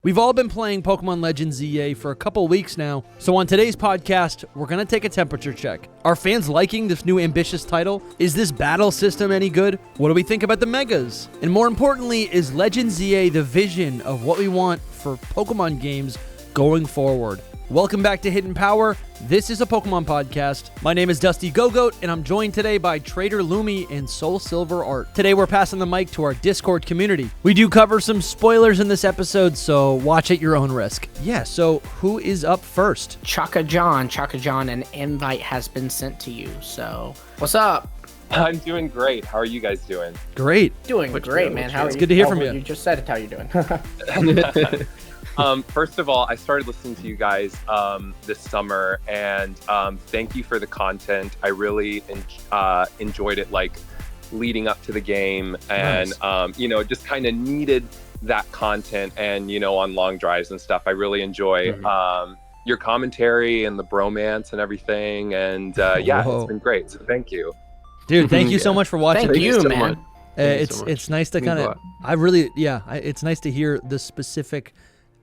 We've all been playing Pokemon Legends EA for a couple weeks now, so on today's podcast, we're going to take a temperature check. Are fans liking this new ambitious title? Is this battle system any good? What do we think about the Megas? And more importantly, is Legends EA the vision of what we want for Pokemon games going forward? Welcome back to Hidden Power. This is a Pokemon podcast. My name is DustyGogoat, and I'm joined today by TraderLumi and SoulSilverArt. Today, we're passing the mic to our Discord community. We do cover some spoilers in this episode, so watch at your own risk. Yeah, so who is up first? Chaka John, an invite has been sent to you. So, what's up? I'm doing great. How are you guys doing? Great. Doing great, man. How are you? It's good to hear from you. You just said it. How you doing? First of all, I started listening to you guys this summer, and thank you for the content. I really enjoyed it, like leading up to the game, and Nice. Just kind of needed that content, and on long drives and stuff. I really enjoy your commentary and the bromance and everything, and Whoa. it's been great. So thank you, Dude, thank you so much for watching. Thank you, so man. much. It's nice to kind of, it's nice to hear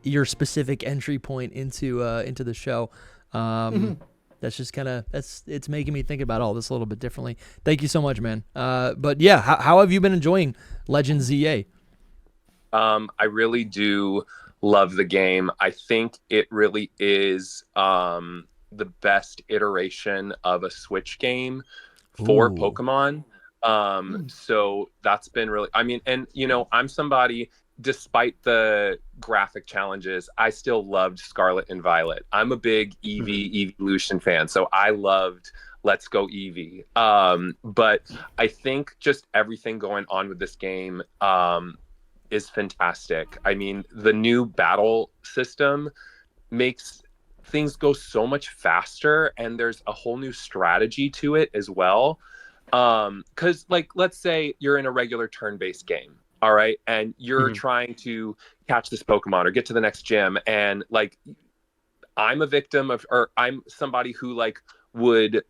your specific entry point into the show. That's just kind of, it's making me think about all this a little bit differently. Thank you so much, man. But yeah, how have you been enjoying Legends EA? I really do love the game. I think it really is the best iteration of a Switch game for Pokemon. So that's been really, I'm somebody, despite the graphic challenges, I still loved Scarlet and Violet. I'm a big Eevee Evolution fan, so I loved Let's Go Eevee. But I think just everything going on with this game is fantastic. I mean, the new battle system makes things go so much faster, and there's a whole new strategy to it as well. Because, let's say you're in a regular turn-based game. All right. And you're trying to catch this Pokemon or get to the next gym. And I'm a victim of, or I'm somebody who would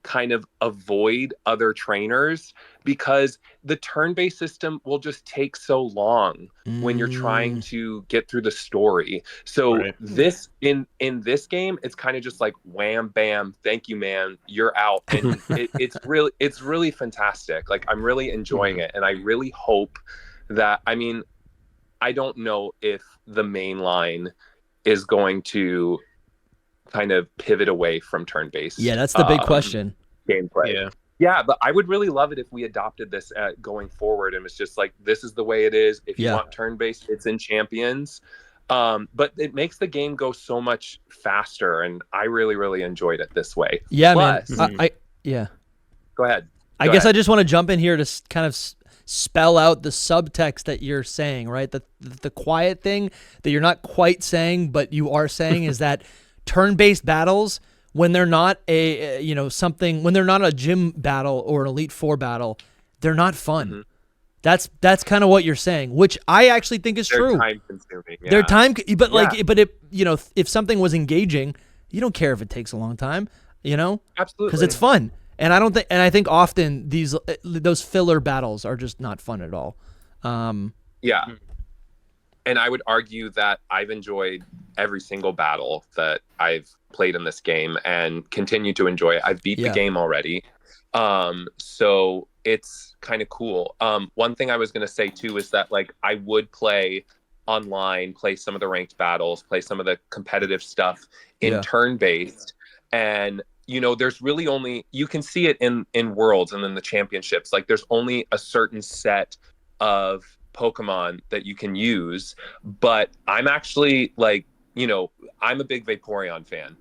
kind of avoid other trainers because the turn-based system will just take so long when you're trying to get through the story. So this in this game, it's kind of just like wham, bam, thank you, man, you're out. And it's really fantastic. I'm really enjoying it. And I really hope that, I don't know if the main line is going to kind of pivot away from turn-based. Yeah, that's the big question. Gameplay. Yeah, but I would really love it if we adopted this going forward, and it's just this is the way it is. If you want turn-based, it's in Champions. But it makes the game go so much faster, and I really, really enjoyed it this way. Yeah, Plus, man. Go ahead. I guess I just want to jump in here to kind of spell out the subtext that you're saying, right? The quiet thing that you're not quite saying, but you are saying is that turn-based battles, when they're not when they're not a gym battle or an Elite Four battle, they're not fun. That's kind of what you're saying, which I actually think is true. They're time-consuming. Yeah. They're if something was engaging, you don't care if it takes a long time, Absolutely, because it's fun. And I think often those filler battles are just not fun at all. Yeah. And I would argue that I've enjoyed every single battle that I've played in this game and continue to enjoy it. I've beat the game already. So it's kind of cool. One thing I was going to say too is that I would play online, play some of the ranked battles, play some of the competitive stuff in turn-based. And there's really only, you can see it in Worlds and then the championships. There's only a certain set of Pokemon that you can use, but I'm actually I'm a big Vaporeon fan.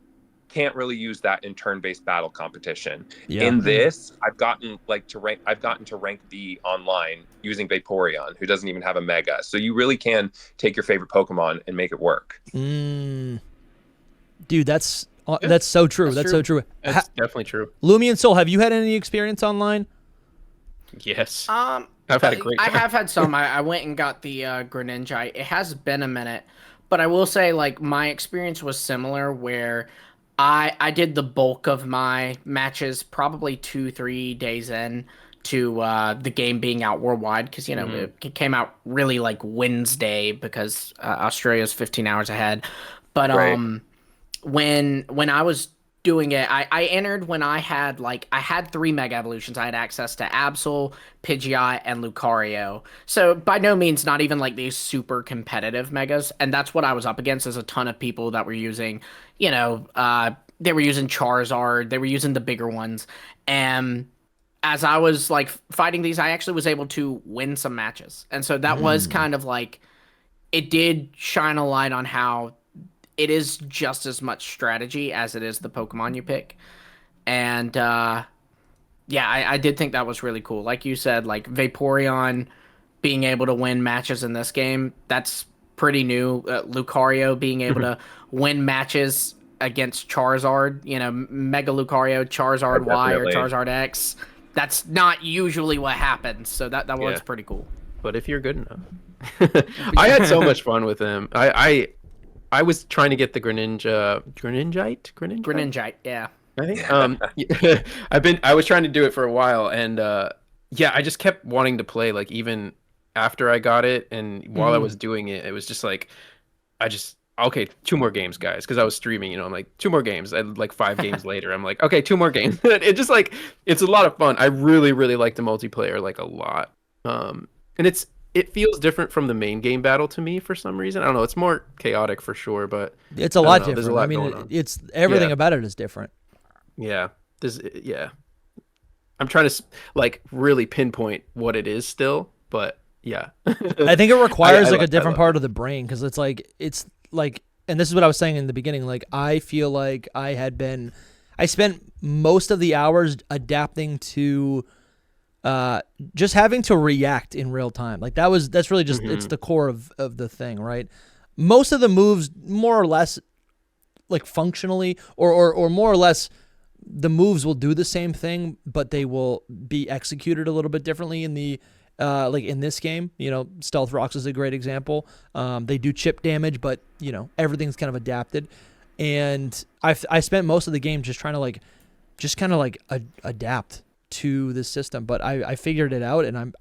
Can't really use that in turn-based battle competition. In this, I've gotten to rank B online using Vaporeon, who doesn't even have a Mega. So you really can take your favorite Pokemon and make it work. Dude, that's so true. That's so true. That's definitely true. Lumi and Soul, have you had any experience online? Yes. I've had a great time. I have had some. I went and got the Greninja. It has been a minute, but I will say my experience was similar where I did the bulk of my matches probably 2-3 days in, to the game being out worldwide, because it came out really like Wednesday because Australia's 15 hours ahead. But Right. when I was doing it, I entered when I had 3 Mega Evolutions. I had access to Absol, Pidgeot, and Lucario. So by no means not even like these super competitive Megas. And that's what I was up against, is a ton of people that were using, they were using Charizard, they were using the bigger ones. And as I was like fighting these, I actually was able to win some matches. And so that was kind of like, it did shine a light on how it is just as much strategy as it is the Pokemon you pick. And I did think that was really cool. Like you said, like Vaporeon being able to win matches in this game, that's pretty new. Lucario being able to win matches against Charizard, Mega Lucario, Charizard Y or Definitely. Charizard X. That's not usually what happens. So that was pretty cool. But if you're good enough. I had so much fun with him. I was trying to get the Greninjite, yeah. I think I was trying to do it for a while, and I just kept wanting to play, like, even after I got it, and while I was doing it, it was just like okay, 2 more games, guys, because I was streaming, I'm like, 2 more games, and like 5 games later, I'm like, okay, 2 more games. It just like, it's a lot of fun. I really, really like the multiplayer, like, a lot. And it feels different from the main game battle to me for some reason. I don't know. It's more chaotic for sure, but It's a lot different. There's a lot I mean, going on. it's everything about it is different. Yeah. I'm trying to like really pinpoint what it is still, but yeah. I think it requires like a different love part of the brain, because it's like, and this is what I was saying in the beginning. Like, I feel like I spent most of the hours adapting to just having to react in real time. Like that's really just, it's the core of the thing, right? Most of the moves, more or less, like functionally, or more or less, the moves will do the same thing, but they will be executed a little bit differently in the like in this game. Stealth Rocks is a great example. They do chip damage, but everything's kind of adapted. And I spent most of the game just trying to adapt to this system, but I figured it out, and I'm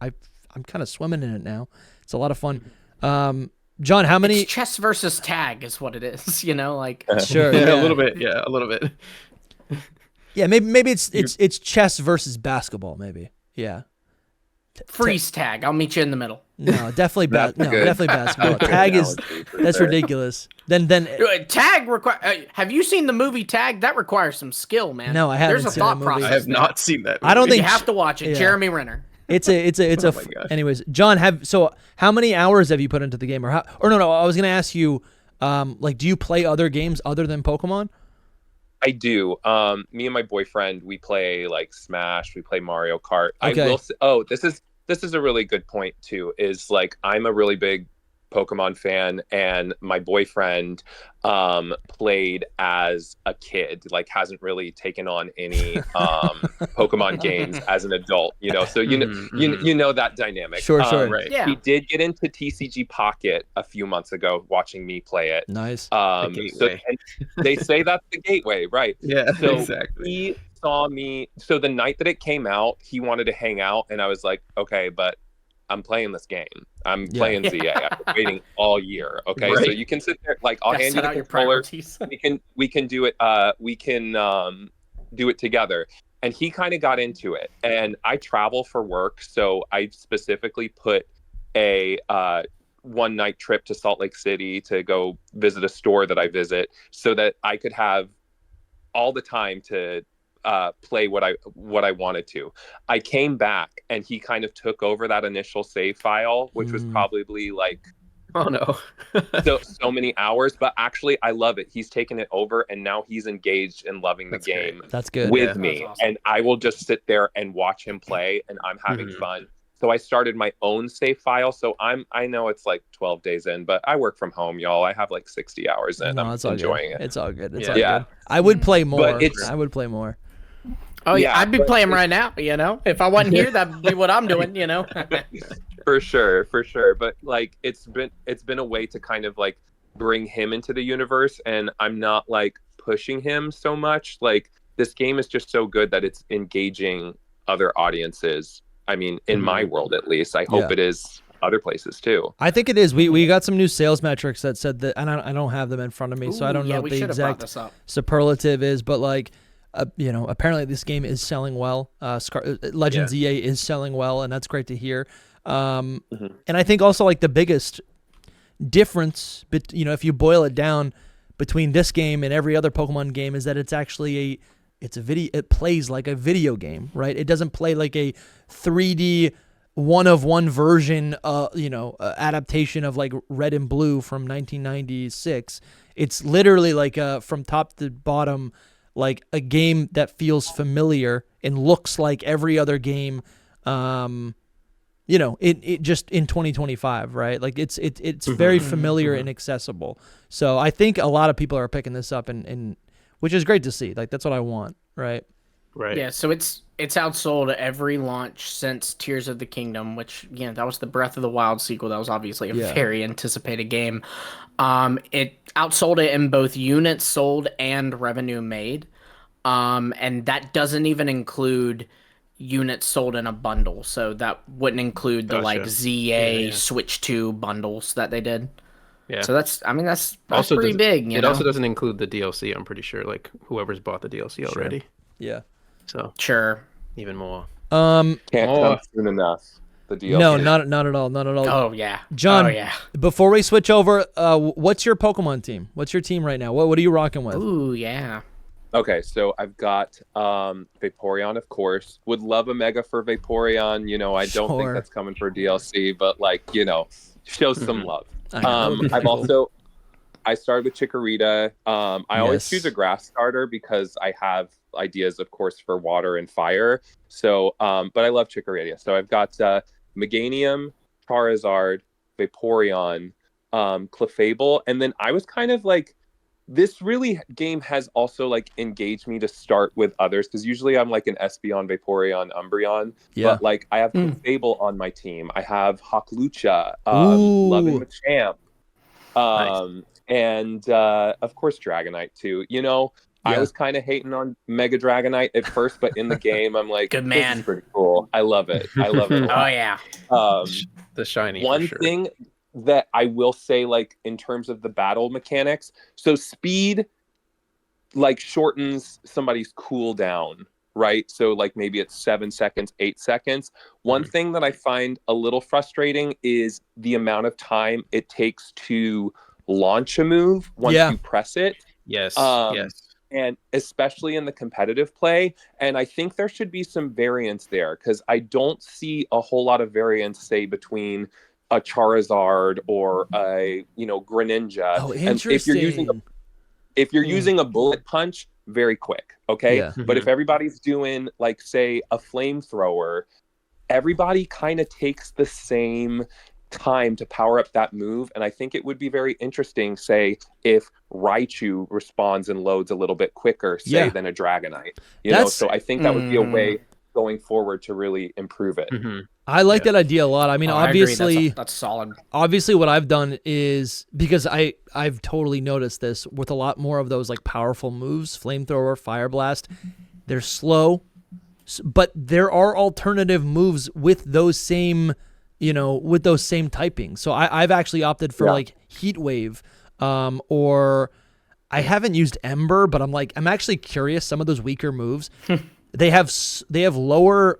kind of swimming in it now. It's a lot of fun. John, how many? It's chess versus tag is what it is. Like Sure, a little bit. Yeah, a little bit. Yeah, maybe it's chess versus basketball. Maybe, yeah. Freeze tag. I'll meet you in the middle. No, definitely definitely basketball. Good Tag is analogy for that's sure. ridiculous. Then Tag require. Have you seen the movie Tag? That requires some skill, man. No, I haven't There's a seen thought that movie. process. I have there. not seen that. I don't You think have to watch it. yeah. Jeremy Renner. It's a Oh my gosh. anyways, John, how many hours have you put into the game, no, I was gonna ask you, like, do you play other games other than Pokemon? I do. Me and my boyfriend, we play like Smash, we play Mario Kart. Okay. I will say, this is a really good point too, is like, I'm a really big Pokemon fan, and my boyfriend played as a kid, like hasn't really taken on any Pokemon games as an adult, so you know that dynamic. Sure. Right. Yeah. He did get into TCG Pocket a few months ago, watching me play it. Nice. So gateway. and they say that's the gateway, right? Yeah, So exactly. he saw me. So the night that it came out, he wanted to hang out, and I was like, okay, but I'm playing this game. I'm playing ZA. I've been waiting all year. Okay, Right. so you can sit there, like, I'll hand you Set the out your controller. priorities. We can do it. We can do it together. And he kind of got into it. And I travel for work, so I specifically put a one night trip to Salt Lake City to go visit a store that I visit, so that I could have all the time to play what I wanted to. I came back, and he kind of took over that initial save file, which was probably like Oh no. so many hours, but actually I love it. He's taken it over, and now he's engaged in loving the That's game great. That's good. with Yeah. me. That's awesome. And I will just sit there and watch him play, and I'm having fun. So I started my own save file. So I know it's like 12 days in, but I work from home, y'all. I have like 60 hours in. No, I'm it's all enjoying good. it. It's all good. It's Yeah. all Yeah. good. I would play more. it's- I would play more. Oh yeah, Yeah, I'd be but playing right now. If I wasn't here, that'd be what I'm doing. For sure. But like, it's been a way to kind of like bring him into the universe, and I'm not like pushing him so much. Like, this game is just so good that it's engaging other audiences I mean, in my world at least. I hope Yeah. it is other places too. I think it is. We got some new sales metrics that said that, and I don't have them in front of me, so I don't know what we the should have brought exact this up. superlative is, but like, you know, apparently this game is selling well. Legends EA is selling well, and that's great to hear. And I think also like the biggest difference, you know, if you boil it down between this game and every other Pokemon game, is that it's actually it plays like a video game, right? It doesn't play like a 3D one-of-one version, adaptation of like Red and Blue from 1996. It's literally like from top to bottom, like a game that feels familiar and looks like every other game. It just in 2025, right? Like it's very familiar and accessible. So I think a lot of people are picking this up, and which is great to see. Like that's what I want, right? Right. Yeah, so it's outsold every launch since Tears of the Kingdom, which that was the Breath of the Wild sequel. That was obviously a very anticipated game. It outsold it in both units sold and revenue made, and that doesn't even include units sold in a bundle. So that wouldn't include the like ZA Switch 2 bundles that they did. Yeah. So that's also pretty big. It also doesn't include the DLC. I'm pretty sure, like whoever's bought the DLC already. Yeah. So sure, even more. Can't come soon enough. The DLC. No, not at all. Not at all. Oh yeah, John. Oh yeah. Before we switch over, what's your Pokemon team? What's your team right now? What are you rocking with? Ooh yeah. Okay, so I've got Vaporeon, of course. Would love a Mega for Vaporeon. You know, I don't think that's coming for DLC, but like, show some love. I started with Chikorita. I always choose a grass starter because I have ideas, of course, for water and fire. So, but I love Chikorita. So I've got Meganium, Charizard, Vaporeon, Clefable, and then I was kind of like, this game has also like engaged me to start with others, because usually I'm like an Espeon, Vaporeon, Umbreon. Yeah. But like I have Clefable on my team. I have Hawklucha, loving the champ. Nice. And of course Dragonite too. I was kind of hating on Mega Dragonite at first, but in the game I'm like, good man. This is pretty cool. I love it. A lot. Oh yeah. The shiny. One thing that I will say, like in terms of the battle mechanics, so speed like shortens somebody's cooldown, right? So like maybe it's 7 seconds, 8 seconds. One thing that I find a little frustrating is the amount of time it takes to launch a move once you press it. Yes. And especially in the competitive play. And I think there should be some variance there, because I don't see a whole lot of variance, say, between a Charizard or a Greninja. Oh, interesting. And if you're using a bullet punch, very quick, okay? Yeah. But if everybody's doing like, say, a flamethrower, everybody kind of takes the same time to power up that move, and I think it would be very interesting, say, if Raichu responds and loads a little bit quicker, say, than a Dragonite. So I think that would be a way going forward to really improve it. I like that idea a lot. I mean, obviously, that's solid. Obviously, what I've done is, because I've totally noticed this with a lot more of those like powerful moves, Flamethrower, Fire Blast, they're slow, but there are alternative moves with those same typings. So I've actually opted for like Heat Wave, or I haven't used Ember, but I'm actually curious. Some of those weaker moves, they have lower,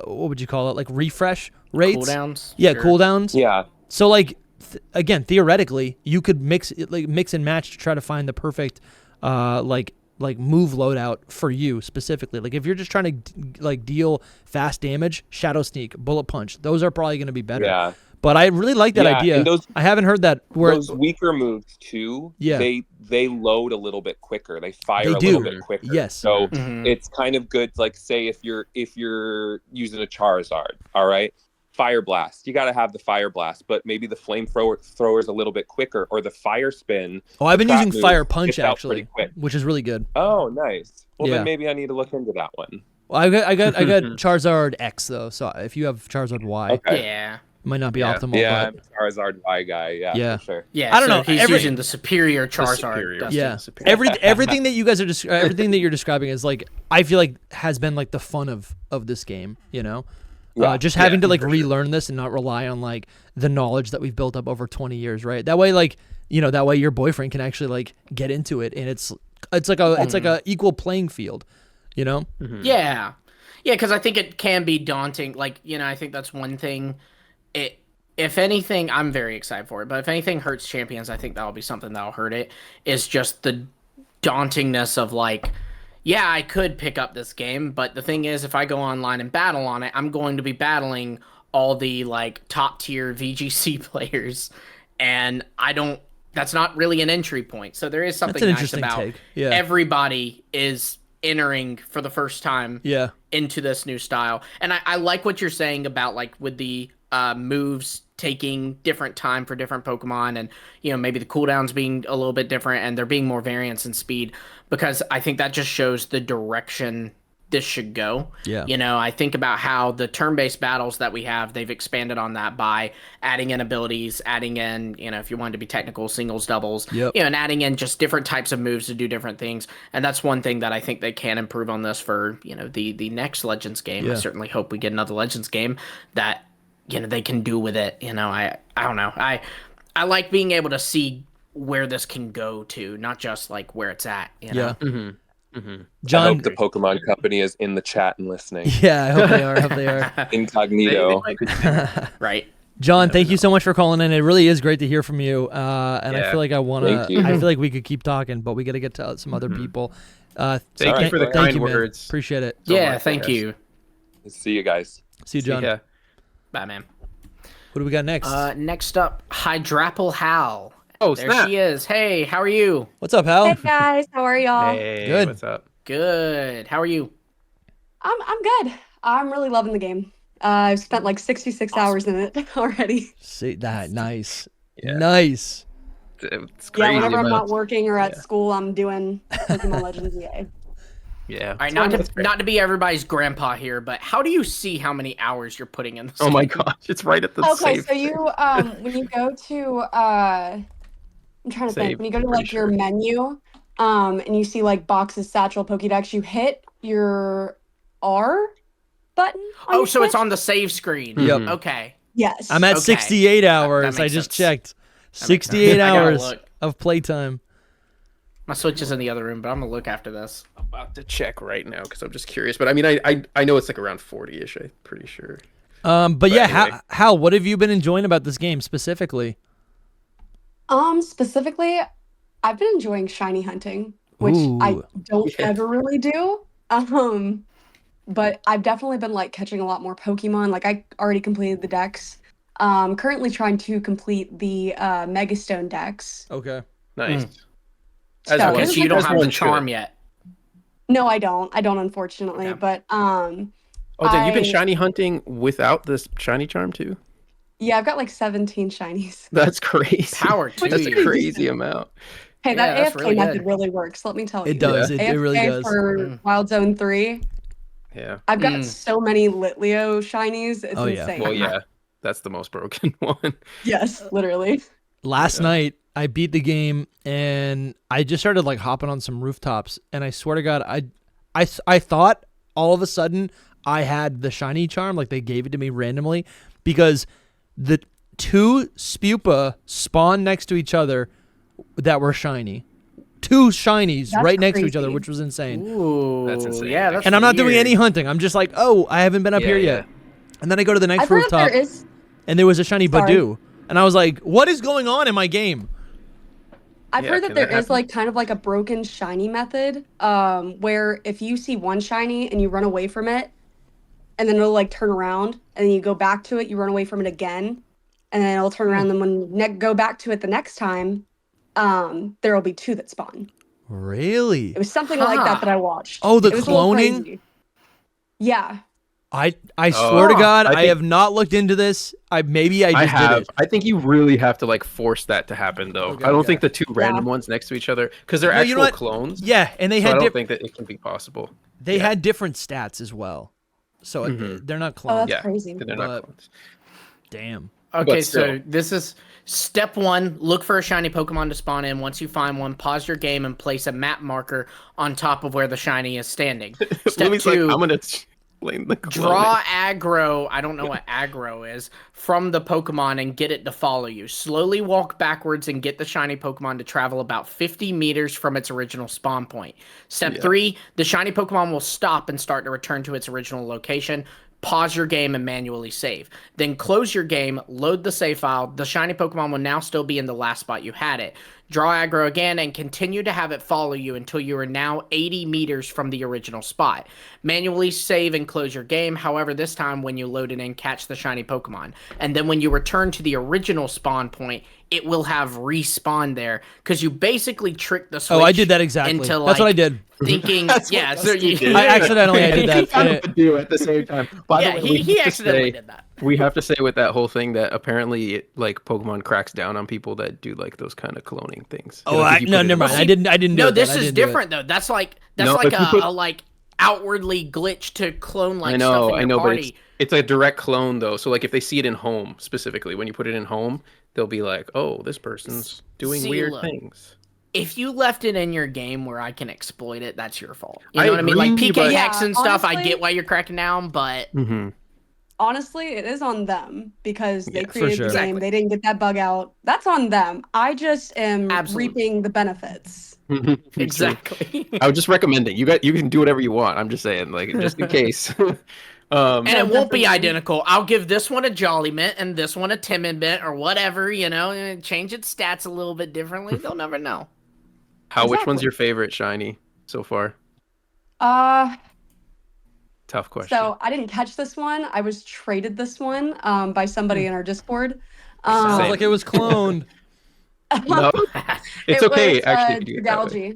what would you call it? Like refresh rates? Cooldowns? Yeah, sure. Cooldowns. Yeah. So like, again, theoretically, you could mix and match to try to find the perfect, like move loadout for you specifically. Like if you're just trying to like deal fast damage, Shadow Sneak, Bullet Punch, those are probably going to be better. Yeah. But I really like that idea. I haven't heard that. Those weaker moves too, they load a little bit quicker. They fire a little bit quicker. Yes. So it's kind of good. Like say if you're using a Charizard, all right, Fire Blast. You got to have the Fire Blast, but maybe the Flamethrower is a little bit quicker, or the Fire Spin. Oh, I've been using Fire Punch actually, which is really good. Oh, nice. Well, then maybe I need to look into that one. Well, I got Charizard X though, so if you have Charizard Y, it might not be optimal. Yeah, I'm a Charizard Y guy. Yeah, for sure. Yeah, I don't know. He's using the superior Charizard. Everything that you guys are everything that you're describing is like, I feel like has been like the fun of this game. Just having to like relearn this and not rely on like the knowledge that we've built up over 20 years, right? That way, like, that way your boyfriend can actually like get into it, and it's like a equal playing field, Yeah. Yeah, because I think it can be daunting. Like, I think that's one thing. If anything, I'm very excited for it, but if anything hurts Champions, I think that'll be something that'll hurt it, is just the dauntingness of like, yeah, I could pick up this game, but the thing is, if I go online and battle on it, I'm going to be battling all the like top tier VGC players, and that's not really an entry point. So there is something nice about everybody is entering for the first time into this new style. And I like what you're saying about like with the moves taking different time for different Pokemon, and maybe the cooldowns being a little bit different and there being more variance in speed, because I think that just shows the direction this should go. I think about how the turn-based battles that we have, they've expanded on that by adding in abilities, adding in, if you wanted to be technical, singles, doubles, and adding in just different types of moves to do different things. And that's one thing that I think they can improve on this for, the next Legends game. I certainly hope we get another Legends game that, they can do with it. I don't know. I like being able to see where this can go to, not just like where it's at. John, I hope the Pokemon Company is in the chat and listening. Yeah, I hope they are. Incognito. Right. John, thank you so much for calling in. It really is great to hear from you. And I feel like I feel like we could keep talking, but we got to get to some other people. Thank you for the kind words. Appreciate it. Thank you. See you guys. See you, John. Bye, man. What do we got next? Next up, Hydrapple Hal. Oh, there she is. Hey, how are you? What's up, Hal? Hey guys, how are y'all? Hey, good. What's up? Good. How are you? I'm good. I'm really loving the game. I've spent like 66 hours in it already. See that? Nice. Yeah. Nice. It's crazy. Yeah, whenever I'm not working or at school, I'm doing Pokemon Legends EA. Yeah. All right, not to be everybody's grandpa here, but how do you see how many hours you're putting in this? Oh my gosh, it's right at the Okay, save. so you when you go to I'm trying to think. When you go to like your menu, and you see like boxes, satchel, Pokédex, you hit your R button. Oh, so it's on the save screen. Yep. Okay. Yes. I'm at 68 hours. I just checked. 68 hours of playtime. My Switch is in the other room, but I'm gonna look after this. I'm about to check right now because I'm just curious. But I mean, I know it's like around 40-ish. I'm pretty sure. But yeah, anyway. Hal, what have you been enjoying about this game specifically? Specifically, I've been enjoying shiny hunting, which I don't ever really do. But I've definitely been like catching a lot more Pokemon. Like I already completed the Dex. Currently trying to complete the Megastone Dex. Okay. Nice. So you don't have the charm yet. No, I don't, unfortunately. Okay. But Oh, you've been shiny hunting without this shiny charm too? Yeah, I've got like 17 shinies. That's crazy. Power to That's you. a crazy amount. Hey, Yeah, that that's AFK really method good. really works. Let me tell you. It does. Yeah. It really does. For Wild Zone 3, Yeah. I've got so many Litleo shinies. It's insane. Well, yeah. That's the most broken one. Yes, literally. Last night I beat the game and I just started like hopping on some rooftops, and I swear to God, I thought all of a sudden I had the shiny charm, like they gave it to me randomly, because the two Spupa spawned next to each other that were shiny. Two shinies right next to each other, which was insane. Ooh, That's insane. Yeah, that's And I'm not doing weird. any hunting. I'm just like, oh, I haven't been up here yet. And then I go to the next I've heard rooftop, there is. and there was a shiny Badoo. And I was like, what is going on in my game? I've Yeah, heard that can there that is like kind of like a broken shiny method, where if you see one shiny and you run away from it, and then it'll like turn around, and then you go back to it, you run away from it again, and then it'll turn around. Then when you go back to it the next time, there will be two that spawn. Really? It was something like that I watched. Oh, the It was a little cloning? crazy. Yeah. I swear to God, I I have not looked into this. I just did it. I think you really have to like force that to happen though. Okay, I don't okay. think the two random ones next to each other, because they're No, you know actual what? clones. Yeah, and they So I had don't think that it can be possible. they had different stats as well. So they're not Oh, clones. that's crazy. They're But- not clones. Damn. Okay, But still. so this is step one. Look for a shiny Pokemon to spawn in. Once you find one, pause your game and place a map marker on top of where the shiny is standing. Step Lumi's like, two. I'm gonna explain the cloning. Draw aggro, I don't know what aggro is, from the Pokemon and get it to follow you. Slowly walk backwards and get the shiny Pokemon to travel about 50 meters from its original spawn point. Step 3, the shiny Pokemon will stop and start to return to its original location. Pause your game and manually save. Then close your game, load the save file. The shiny Pokemon will now still be in the last spot you had it. Draw aggro again and continue to have it follow you until you are now 80 meters from the original spot. Manually save and close your game. However, this time when you load it in, catch the shiny Pokemon. And then when you return to the original spawn point, it will have respawned there because you basically tricked the Switch. Oh, I did that exactly. Into, That's what I did. Thinking, yeah. So I accidentally I did that. Kind of do at the same time. By yeah, the way, he accidentally did that. We have to say with that whole thing that apparently like Pokemon cracks down on people that do like those kind of cloning things. Oh, no, never mind. I didn't. Do No, it this then. I is didn't do it. different though. That's like No, if you put- a like outwardly glitch to clone like I know, stuff in your but party. it's a direct clone though. So like if they see it in home specifically, when you put it in home, they'll be like, "Oh, this person's doing See, weird look, things." If you left it in your game where I can exploit it, that's your fault. You I know what I mean? Like agree, but- PKX and Yeah, stuff, I honestly- get why you're cracking down, but Mm-hmm. Honestly, it is on them because they Yeah, for created sure. the game. Exactly. They didn't get that bug out. That's on them. I just am Absolutely. reaping the benefits. exactly. I would just recommend it. You can do whatever you want. I'm just saying, like, just in case. And it won't be definitely. identical. I'll give this one a Jolly Mint and this one a Timid Mint or whatever, and change its stats a little bit differently. They'll never know. Which one's Exactly. your favorite shiny so far? Tough question. So I didn't catch this one. I was traded this one by somebody in our Discord. Sounds Same. like it was cloned. No, it's it okay. was, Actually, to do it that way.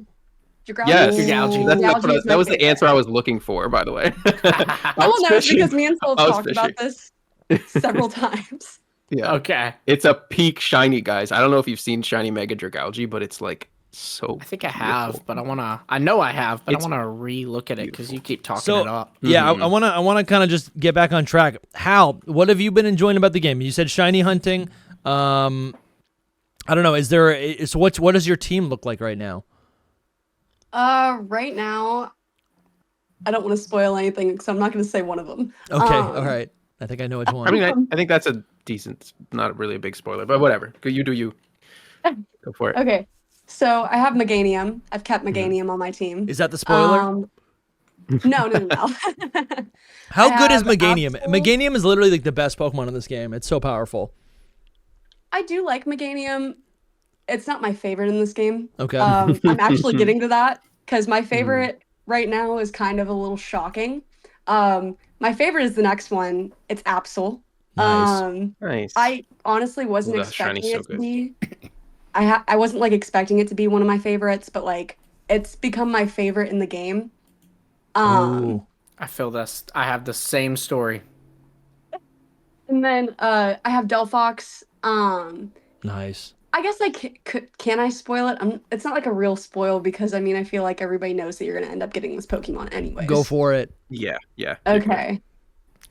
Dragalge. Yes, Dragalge. that was the answer I was looking for, by the way. I will know because me and Soul I was talked about this several times. Yeah, Okay. it's a peak shiny, guys. I don't know if you've seen shiny Mega Dragalge, but it's like so. I think I have, beautiful. but I know I have, but It's I want to re-look at it because you keep talking So it up. yeah, Mhm. I wanna kind of just get back on track. Hal, what have you been enjoying about the game? You said shiny hunting. I don't know. What does your team look like right now? Right now, I don't want to spoil anything, so I'm not going to say one of them. Okay, all right. I think I know which one. I mean, I think that's a decent, not really a big spoiler, but whatever. You do you. Go for it. Okay, so I have Meganium. I've kept Meganium on my team. Is that the spoiler? No. How I good is have Meganium? Absol. Meganium is literally like the best Pokemon in this game. It's so powerful. I do like Meganium. It's not my favorite in this game. Okay. I'm actually getting to that because my favorite right now is kind of a little shocking. My favorite is the next one. It's Absol. Nice. Nice. I honestly wasn't Ooh, that expecting shiny's so it to good. be. I wasn't like expecting it to be one of my favorites, but like it's become my favorite in the game. Ooh. I feel this. I have the same story. And then I have Delphox. Nice. I guess can I spoil it? It's not like a real spoil because I mean I feel like everybody knows that you're gonna end up getting this Pokemon anyways. Go for it. Yeah. Okay.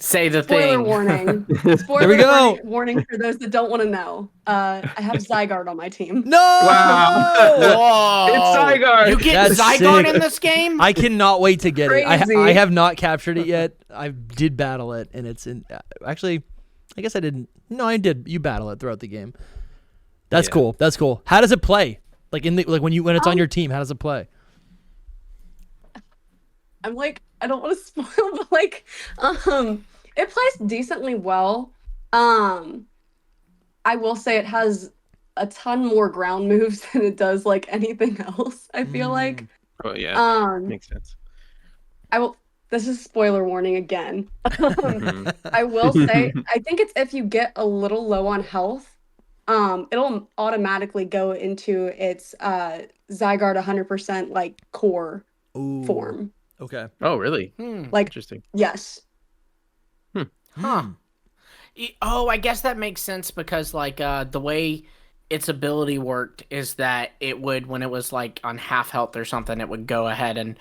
Say the Spoiler thing. warning. Spoiler Here we go. warning for those that don't want to know. I have Zygarde on my team. No. Wow. Whoa! It's Zygarde! You get That's Zygarde sick. in this game? I cannot wait to get it. Crazy. I have not captured it yet. I did battle it, and it's in. Actually, I guess I didn't. No, I did. You battle it throughout the game. That's Yeah. cool. That's cool. How does it play? Like when it's on your team, how does it play? I'm like, I don't want to spoil, but like, it plays decently well. I will say it has a ton more ground moves than it does like anything else. I feel like. Oh yeah. Makes sense. This is spoiler warning again. Mhm. I will say, I think it's if you get a little low on health, it'll automatically go into its Zygarde 100% like core Ooh. form. Okay. Oh really? Like, Interesting. yes. Huh. Oh, I guess that makes sense because like the way its ability worked is that it would, when it was like on half health or something, it would go ahead and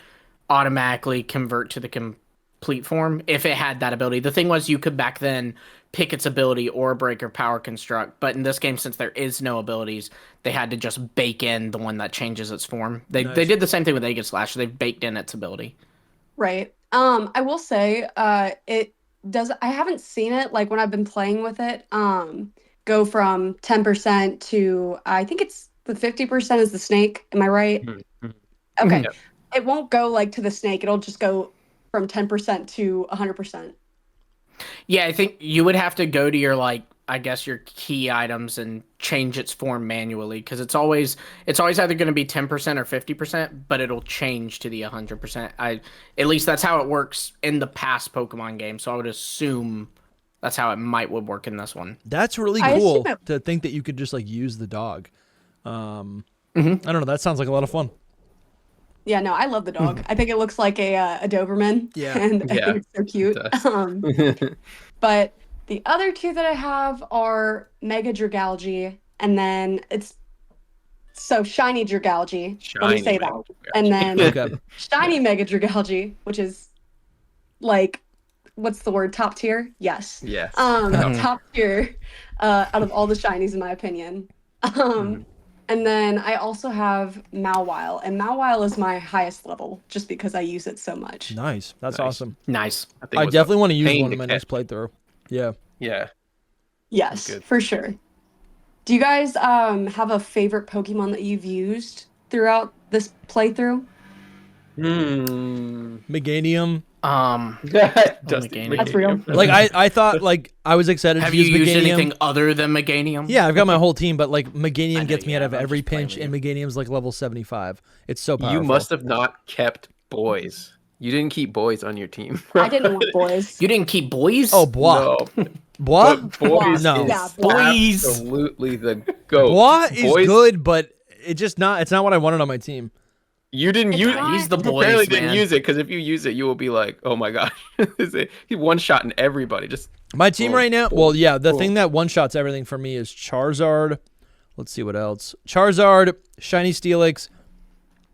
automatically convert to the complete form if it had that ability. The thing was you could back then pick its ability or break or power construct, but in this game, since there is no abilities, they had to just bake in the one that changes its form. They Nice. did the same thing with Aegis Slash. They baked in its ability. Right. I will say, it does. I haven't seen it like when I've been playing with it. Go from 10% to I think it's the 50% is the snake. Am I right? Mhm. Okay. Yep. It won't go like to the snake. It'll just go from 10% to 100%. Yeah, I think you would have to go to your like I guess your key items and change its form manually because it's always either going to be 10% or 50%, but it'll change to the 100%. At least that's how it works in the past Pokemon games. So I would assume that's how it would work in this one. That's really I cool assume to think that you could just like use the dog. I Mhm. don't know. That sounds like a lot of fun. Yeah, no, I love the dog. I think it looks like a Doberman. Yeah. And I Yeah, think it's so cute. does. But the other two that I have are Mega Dragalge, and then it's so Shiny Dragalge. Let me Shiny say Mega that. Dragalge. And then Okay. Shiny Mega Dragalge, which is like, what's the word? Top tier? Yes. Yes. Top tier out of all the shinies, in my opinion. And then I also have Mawile, and Mawile is my highest level just because I use it so much. Nice. That's Nice. awesome. Nice. I definitely want to use pain one to in my catch. next playthrough. Yeah. Yeah. Yes, Good. for sure. Do you guys have a favorite Pokemon that you've used throughout this playthrough? Meganium. Dusty. That's real. Like I thought like I was excited Have to you use used Meganium. anything other than Meganium? Yeah, I've got my whole team, but like I Meganium know gets me you out of have, I'm every just playing pinch, with and Meganium's like level 75. It's so powerful. You must have not kept boys. You didn't keep boys on your team. I didn't want boys. You didn't keep boys? Oh, Bois. No, Bois? but boys No. is Yeah, boys. absolutely the goat. Bois is Boys- good, but it's not what I wanted on my team. You didn't It's use not- He's the you boys, apparently man. didn't use it because if you use it, you will be like, oh my god, he one shot in everybody. Just My team Boom, right now, boom, well, yeah, the boom. thing that one-shots everything for me is Charizard. Let's see what else. Charizard, Shiny Steelix.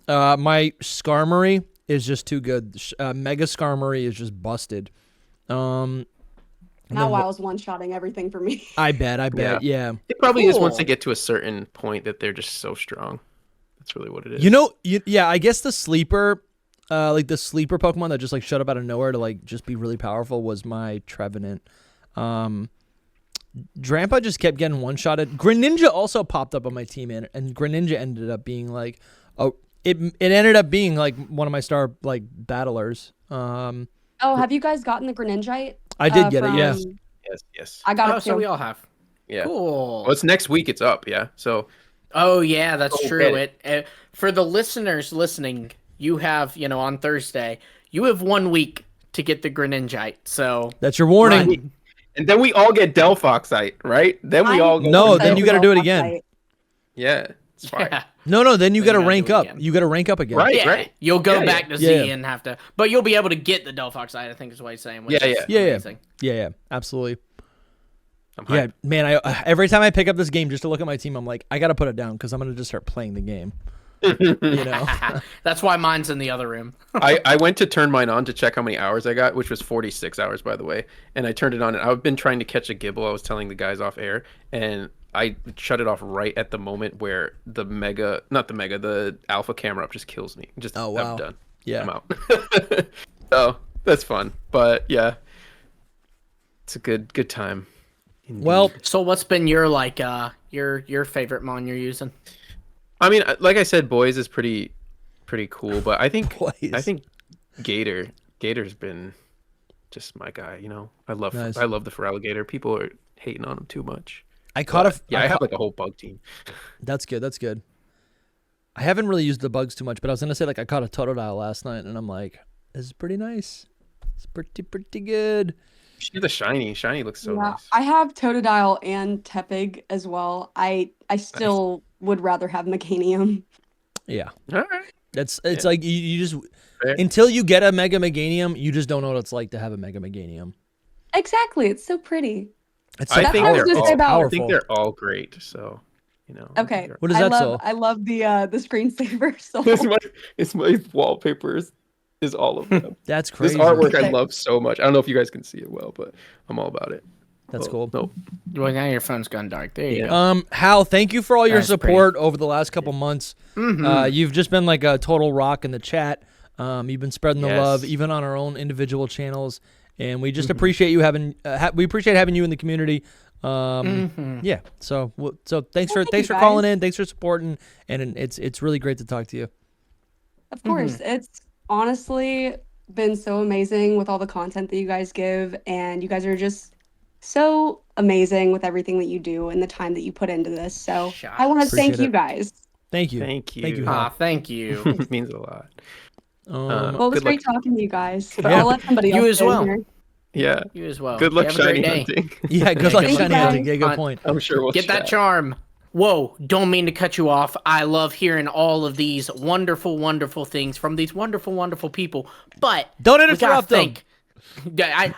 My Skarmory is just too good. Mega Skarmory is just busted. And then Mawile's one-shotting everything for me. I bet, yeah. it probably is once Cool. they get to a certain point that they're just so strong. That's really what it is. You know, yeah, I guess the sleeper, like the sleeper Pokemon that just like showed up out of nowhere to like just be really powerful was my Trevenant. Drampa just kept getting one-shotted. Greninja also popped up on my team, and Greninja ended up being like, it ended up being like one of my star like battlers. Oh, have you guys gotten the Greninjite? I did get it, yeah. from- Yes. I got Oh, it so too. we all have. Yeah. Cool. Well, it's next week. It's up. Yeah. So Oh yeah, that's Go true. get It for the listeners listening, you have on Thursday, you have 1 week to get the Greninjite. So That's your warning. run. and then we all get Delphoxite, right? Then we all go. No, I'm then you excited gotta do for it again. Delphoxite. Yeah. It's fine. Yeah. No, then you Then got to you gotta rank do it up. again. You got to rank up again. Right. Yeah, you'll go Yeah, back to yeah. Z and have to, but you'll be able to get the Delphoxite. I think is what he's saying. Which Yeah, is yeah. amazing. Yeah, absolutely. I'm Yeah, hyped. man. Every time I pick up this game just to look at my team, I'm like, I gotta put it down because I'm gonna just start playing the game. You know. That's why mine's in the other room. I went to turn mine on to check how many hours I got, which was 46 hours, by the way. And I turned it on, and I've been trying to catch a Gibble. I was telling the guys off air, and I shut it off right at the moment where the alpha camera up just kills me. Just, Oh, wow. I'm done. Yeah. I'm out. So that's fun. But yeah, it's a good time. Indeed. Well, So what's been your like your favorite mon you're using? I mean, like I said, boys is pretty cool, but I think Boys. Gator's been just my guy. I love Nice. the Feraligatr. People are hating on him too much. I caught But, a. yeah, I have like a whole bug team. That's good. That's good. I haven't really used the bugs too much, but I was gonna say like I caught a Totodile last night, and I'm like, this is pretty nice. It's pretty good. She's a shiny. Shiny looks so Yeah, nice. I have Totodile and Tepig as well. I still would rather have Meganium. Yeah, All right. it's Yeah. like you just Fair. until you get a Mega Meganium, you just don't know what it's like to have a Mega Meganium. Exactly, it's so pretty. It's I so think what I was they're gonna all. say about- I powerful. think they're all great. So, Okay, What is that, Soul? I love the screensaver. So It's my wallpapers. Is all of them. That's This crazy. artwork I Okay. love so much. I don't know if you guys can see it well, but I'm all about it. That's Oh, cool. No. Well, now your phone's gone dark. There you Yeah. go. Hal, thank you for all your That's pretty. support over the last couple months. Mhm. You've just been like a total rock in the chat. You've been spreading the Yes. love, even on our own individual channels, and we just appreciate you having. We appreciate having you in the community. Yeah. So thanks for thank you, calling guys. in. Thanks for supporting, and it's really great to talk to you. Of course, it's honestly been so amazing with all the content that you guys give, and you guys are just so amazing with everything that you do and the time that you put into this. So I want to thank Appreciate you it. guys. Thank you. Thank you. Thank you, Hal. Thank you. It means a lot. Well, it was Good great luck. talking to you guys, but Yeah. I'll let somebody You else as get in well. here. Yeah. You as well. Good luck You have a great shiny day. hunting. Yeah. Good luck, Thank you, shiny guys. hunting. Yeah, good point. I'm sure we'll Get that chat. charm. Whoa, don't mean to cut you off. I love hearing all of these wonderful, wonderful things from these wonderful, wonderful people. But Don't we gotta interrupt them. thank.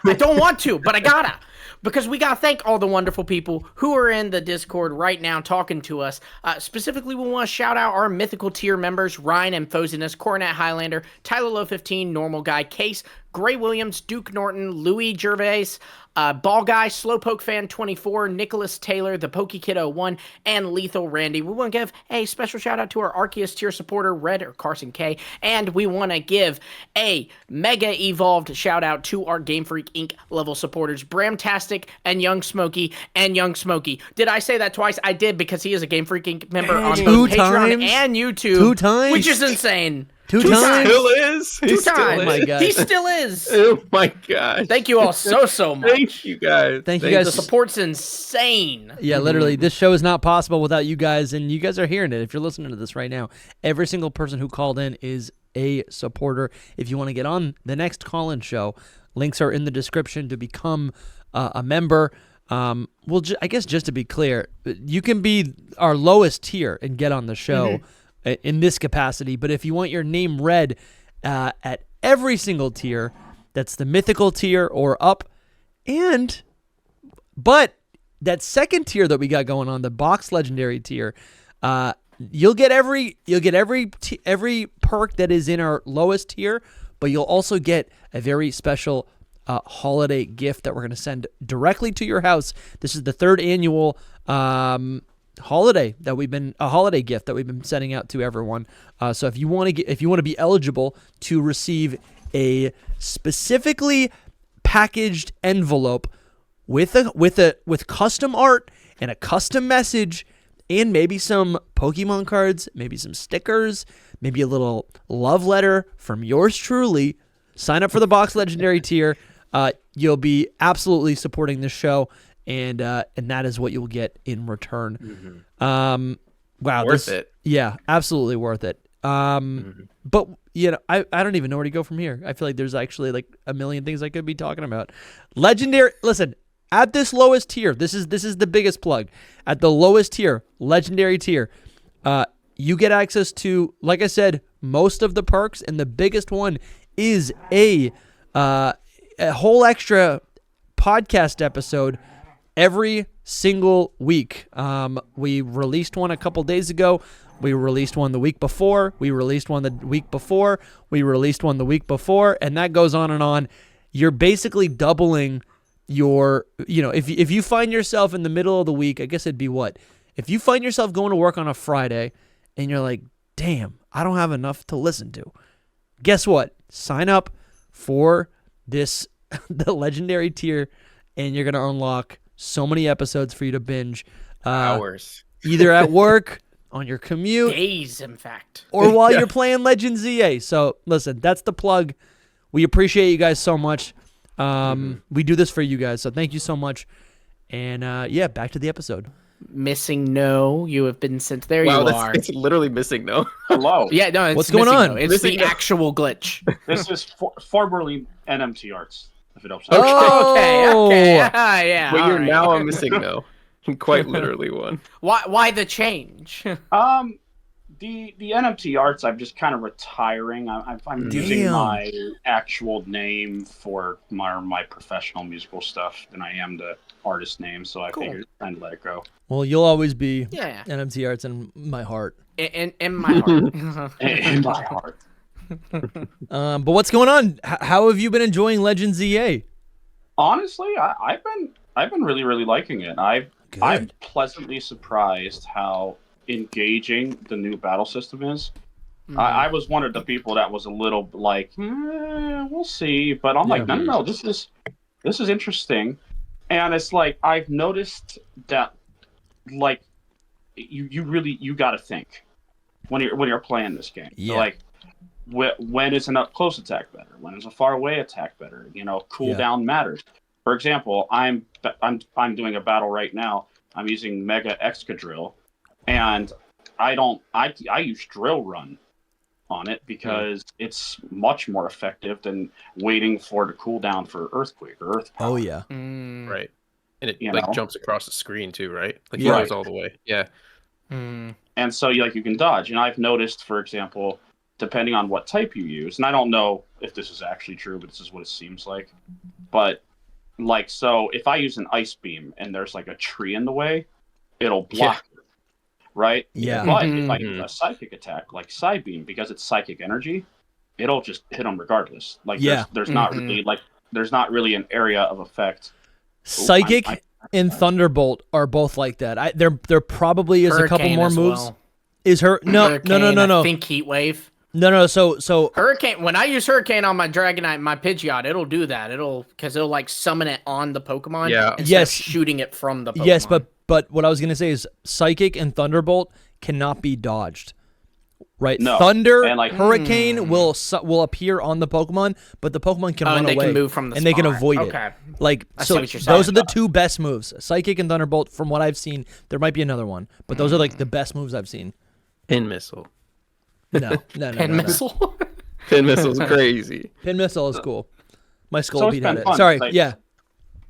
I don't want to, but I gotta. Because we gotta thank all the wonderful people who are in the Discord right now talking to us. Specifically, we want to shout out our mythical tier members, Ryan and Fosinus, Coronet Highlander, Tyler Low 15, Normal Guy, Case, Gray Williams, Duke Norton, Louis Gervais, Ball Guy, Slowpoke Fan 24, Nicholas Taylor, the Pokey Kid 01, and Lethal Randy. We want to give a special shout out to our Arceus tier supporter, Red or Carson K, and we want to give a mega evolved shout out to our Game Freak Inc. level supporters, Bramtastic and Young Smokey and Young Smokey. Did I say that twice? I did, because he is a Game Freak Inc. member on Two both Patreon times? and YouTube. 2 times? Which is insane. Two He times? still is. He Two still times. is. my God. He still is. Oh my gosh. Thank you all so much. Thank you guys. Thank you guys. The support's insane. Yeah, literally, this show is not possible without you guys, and you guys are hearing it. If you're listening to this right now, every single person who called in is a supporter. If you want to get on the next call-in show, links are in the description to become a member. Well, I guess just to be clear, you can be our lowest tier and get on the show in this capacity, but if you want your name read at every single tier, that's the mythical tier or up, but that second tier that we got going on, the box legendary tier, you'll get every perk that is in our lowest tier, but you'll also get a very special holiday gift that we're going to send directly to your house. This is the third annual holiday gift that we've been sending out to everyone. So if you want to be eligible to receive a specifically packaged envelope with custom art and a custom message and maybe some Pokemon cards, maybe some stickers, maybe a little love letter from yours truly, sign up for the box legendary tier. You'll be absolutely supporting this show, and that is what you'll get in return. Wow, Worth it. Yeah, absolutely worth it. But I don't even know where to go from here. I feel like there's actually like a million things I could be talking about. Legendary. Listen, at this lowest tier, this is the biggest plug. At the lowest tier, legendary tier, you get access to, like I said, most of the perks, and the biggest one is a whole extra podcast episode every single week. We released one a couple days ago. We released one the week before. We released one the week before. We released one the week before, and that goes on and on. You're basically doubling your, if you find yourself in the middle of the week, I guess it'd be what? If you find yourself going to work on a Friday and you're like, damn, I don't have enough to listen to. Guess what? Sign up for the legendary tier, and you're going to unlock so many episodes for you to binge. Hours. Either at work, on your commute, Days, in fact. or while you're playing Legends ZA. So listen, that's the plug. We appreciate you guys so much. We do this for you guys, so thank you so much. And back to the episode. Missing no, you have been sent. There Wow, you are. it's literally missing no. Hello. Yeah, no, it's What's going missing on? no. It's Missing the no. actual glitch. This is formerly NMT Arts, if it helps. Oh. Okay. Yeah. But all you're right. now a missing no. Quite literally one. Why the change? The NMT Arts, I'm just kind of retiring. I'm using Damn. my actual name for my professional musical stuff than I am the artist name, so I figured it's time to let it go. Well, you'll always be Yeah. NMT Arts in my heart. In my heart. In my heart. But what's going on? How have you been enjoying Legends ZA? Honestly, I've been really, really liking it. I'm Good. pleasantly surprised how engaging the new battle system is. I was one of the people that was a little like, we'll see, but I'm like, no, this is interesting, and it's like I've noticed that, like, you got to think when you're playing this game. Yeah. So, like, when is an up close attack better? When is a far away attack better? Cooldown matters. For example, I'm doing a battle right now. I'm using Mega Excadrill, and I use Drill Run on it because it's much more effective than waiting for the cooldown for Earthquake or Earth Power. Oh yeah. Right. And it You know? jumps across the screen too, right? Like Yeah. it goes all the way. Yeah. And so you can dodge. And I've noticed, for example, depending on what type you use, and I don't know if this is actually true, but this is what it seems like. But like, so if I use an Ice Beam and there's like a tree in the way, it'll block it, right? Yeah. But if I use a psychic attack like Psy Beam, because it's psychic energy, it'll just hit them regardless. Like there's not really an area of effect. Psychic and Thunderbolt are both like that. There probably is a couple more moves. Well. Is her no. I think Heat Wave. No. So Hurricane. When I use Hurricane on my Dragonite, my Pidgeot, it'll do that. Because it'll like summon it on the Pokemon. Yeah. Instead of shooting it from the Pokemon. yes, but what I was gonna say is Psychic and Thunderbolt cannot be dodged. Right, No. Thunder, And, like, Hurricane will appear on the Pokemon, but the Pokemon can run and they away, can move from the and they can spot. avoid Okay. it. Like, I see so what you're those are saying. the two best moves: Psychic and Thunderbolt. From what I've seen, there might be another one, but those are like the best moves I've seen. Pin Missile. No. Pin Missile. Pin Missile's crazy. Pin Missile is cool. My skull So it's beat been at it. fun. Sorry, Like, yeah.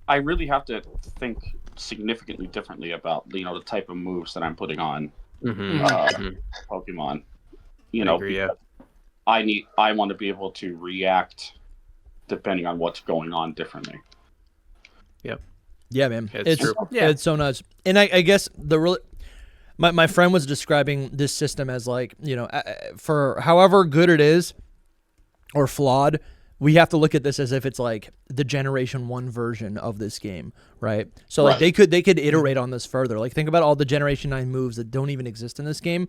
I really have to think significantly differently about the type of moves that I'm putting on Pokemon. I agree, yeah. I want to be able to react depending on what's going on differently. Yeah, man. It's true. It's so nuts. And I guess my friend was describing this system as like, for however good it is or flawed, we have to look at this as if it's like the Generation 1 version of this game, right? So like they could iterate on this further. Like think about all the Generation 9 moves that don't even exist in this game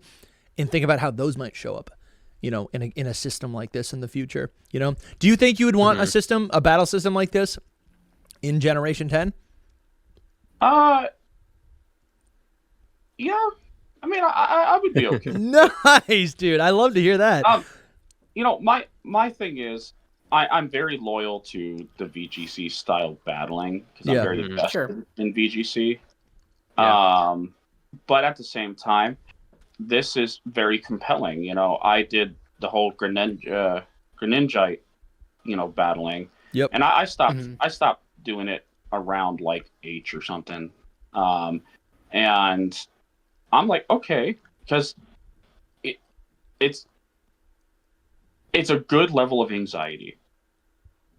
and think about how those might show up, in a system like this in the future, Do you think you would want a battle system like this in Generation 10? Yeah. I mean, I would be okay. Nice, dude. I love to hear that. My thing is, I'm very loyal to the VGC style battling because I'm very invested in VGC. Yeah. But at the same time, this is very compelling. I did the whole Greninjite, battling. Yep. And I stopped doing it around like H or something. And I'm like, okay, because it's a good level of anxiety.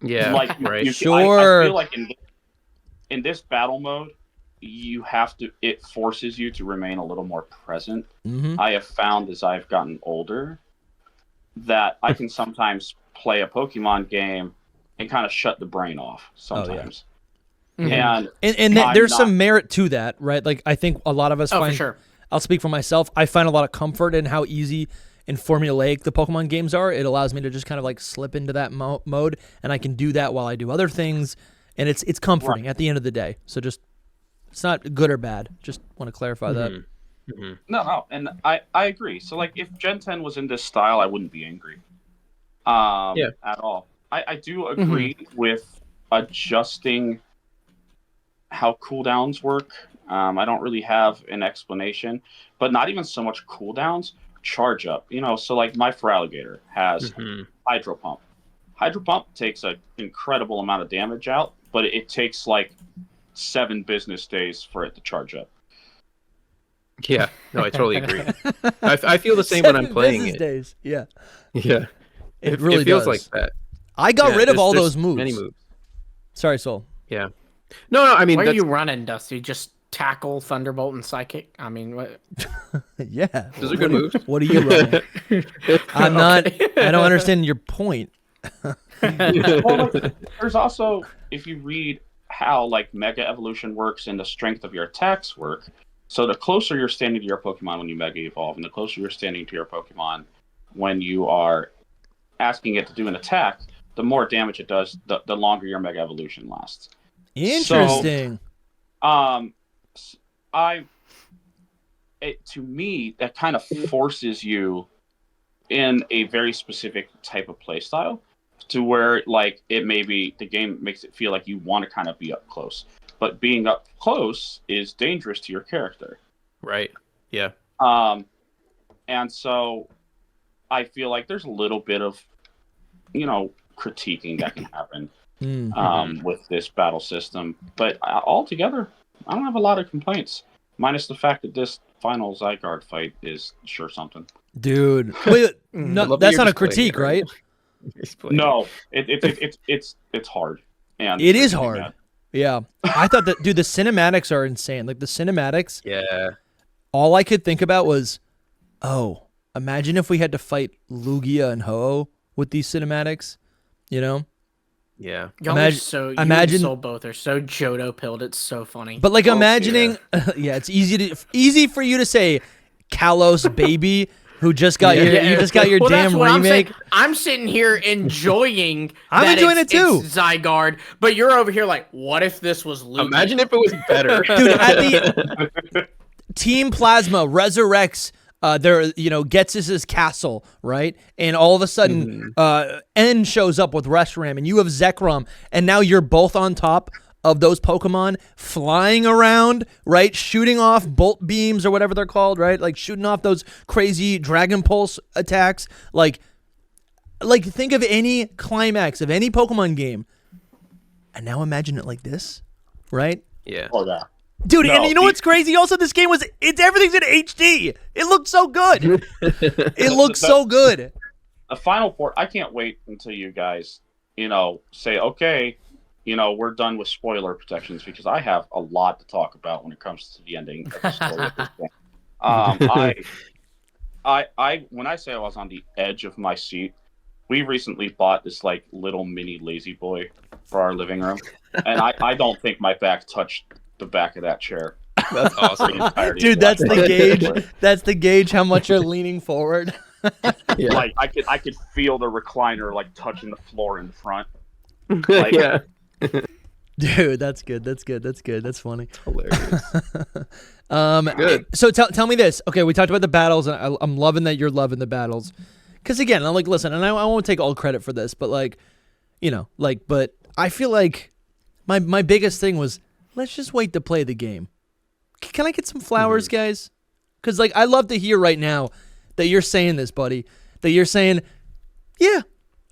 Yeah, Like, right. I feel like in this battle mode, it forces you to remain a little more present. I have found as I've gotten older that I can sometimes play a Pokemon game and kind of shut the brain off sometimes. And there's some merit to that, right? Like I think a lot of us find, for sure. I'll speak for myself, I find a lot of comfort in how easy and formulaic the Pokemon games are. It allows me to just kind of like slip into that mode, and I can do that while I do other things, and it's comforting at the end of the day. So just, it's not good or bad. Just want to clarify that. No, and I agree. So like if Gen 10 was in this style, I wouldn't be angry. At all. I do agree with adjusting how cooldowns work. I don't really have an explanation, but not even so much cooldowns, charge up. So like my Feraligatr has Hydro Pump. Hydro Pump takes an incredible amount of damage out, but it takes like 7 business days for it to charge up. Yeah, no, I totally agree. I feel the same when I'm playing it. Days. Yeah. Yeah. It really feels does. like that. I got rid of all there's those moves. Many moves. Sorry, Soul. Yeah. No, I mean, What are that's, you running, Dusty? Just Tackle, Thunderbolt, and Psychic? I mean, what? Yeah. Those are good moves. What are you running? I'm not. I don't understand your point. Well, there's also, if you read how like Mega Evolution works and the strength of your attacks work, so the closer you're standing to your Pokemon when you Mega Evolve, and the closer you're standing to your Pokemon when you are asking it to do an attack, the more damage it does, the longer your Mega Evolution lasts. Interesting. So, to me, that kind of forces you in a very specific type of play style to where, like, the game makes it feel like you want to kind of be up close. But being up close is dangerous to your character. Right. Yeah. And so I feel like there's a little bit of, critiquing that can happen with this battle system. But altogether, I don't have a lot of complaints, minus the fact that this final Zygarde fight is sure something. Dude, wait, no, that's not a critique, right? No, it's hard. And it is hard. Yeah. I thought that, dude, the cinematics are insane. Like, the cinematics. Yeah. All I could think about was, imagine if we had to fight Lugia and Ho-Oh with these cinematics, Yeah. Imagine Soul both are so Johto pilled. It's so funny. But like imagining, it's easy for you to say, Kalos baby, who just got you just got your damn remake. I'm sitting here enjoying. I'm enjoying it too, it's Zygarde. But you're over here like, what if this was Lugia? Imagine if it was better, dude. At the Team Plasma resurrects Ghetsis' castle, right? And all of a sudden, N shows up with Reshiram, and you have Zekrom, and now you're both on top of those Pokemon, flying around, right? Shooting off bolt beams or whatever they're called, right? Like shooting off those crazy Dragon Pulse attacks. Like think of any climax of any Pokemon game, and now imagine it like this, right? Yeah. Oh, yeah. Dude, and you know what's crazy? Also, this game everything's in HD. It looks so good. It looks so good. The final port, I can't wait until you guys, say, okay, we're done with spoiler protections, because I have a lot to talk about when it comes to the ending of the story of this game. When I say I was on the edge of my seat, we recently bought this like little mini lazy boy for our living room, and I don't think my back touched the back of that chair. That's awesome. Dude, that's the gauge. That's the gauge how much you're leaning forward. Yeah. Like I could feel the recliner like touching the floor in front. Yeah. Dude, that's good. That's funny. It's hilarious. Good. So tell me this. Okay, we talked about the battles, and I'm loving that you're loving the battles. Because again, I'm like, listen, and I won't take all credit for this, but but I feel like my biggest thing was, let's just wait to play the game. Can I get some flowers, guys? Because I love to hear right now that you're saying this, buddy. That you're saying, yeah,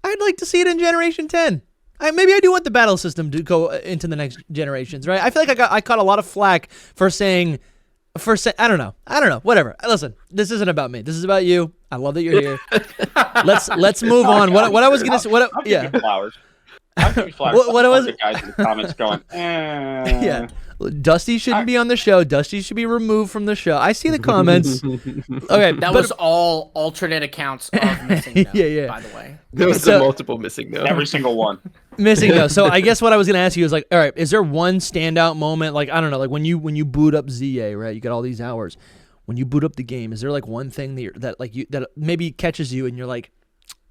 I'd like to see it in Generation 10. Maybe I do want the battle system to go into the next generations, right? I feel like I caught a lot of flack for saying, I don't know, whatever. Listen, this isn't about me. This is about you. I love that you're here. Let's move on. What I was gonna say? I'll give you flowers. I'll give you flowers. What was the guys in the comments going? Yeah, Dusty shouldn't be on the show. Dusty should be removed from the show. I see the comments. Okay, that was all alternate accounts of missing no, yeah. By the way, there was multiple missing no. Every single one. Missing no. So I guess what I was gonna ask you is all right, is there one standout moment? I don't know, when you boot up ZA, right? You got all these hours. When you boot up the game, is there one thing that maybe catches you and you're like,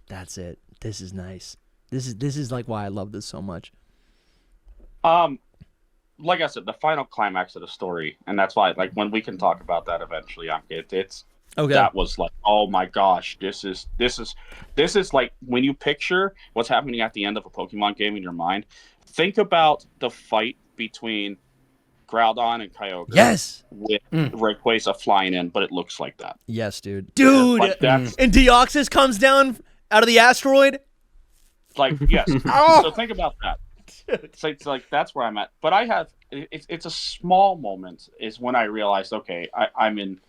that's it. This is nice. This is why I love this so much. Like I said, the final climax of the story, and that's why when we can talk about that eventually, it's okay. That was oh my gosh, this is when you picture what's happening at the end of a Pokemon game in your mind. Think about the fight between Groudon and Kyogre. Yes. With Rayquaza flying in, but it looks like that. Yes, dude. And Deoxys comes down out of the asteroid. Yes. So think about that. It's that's where I'm at. But it's a small moment is when I realized, okay, I'm in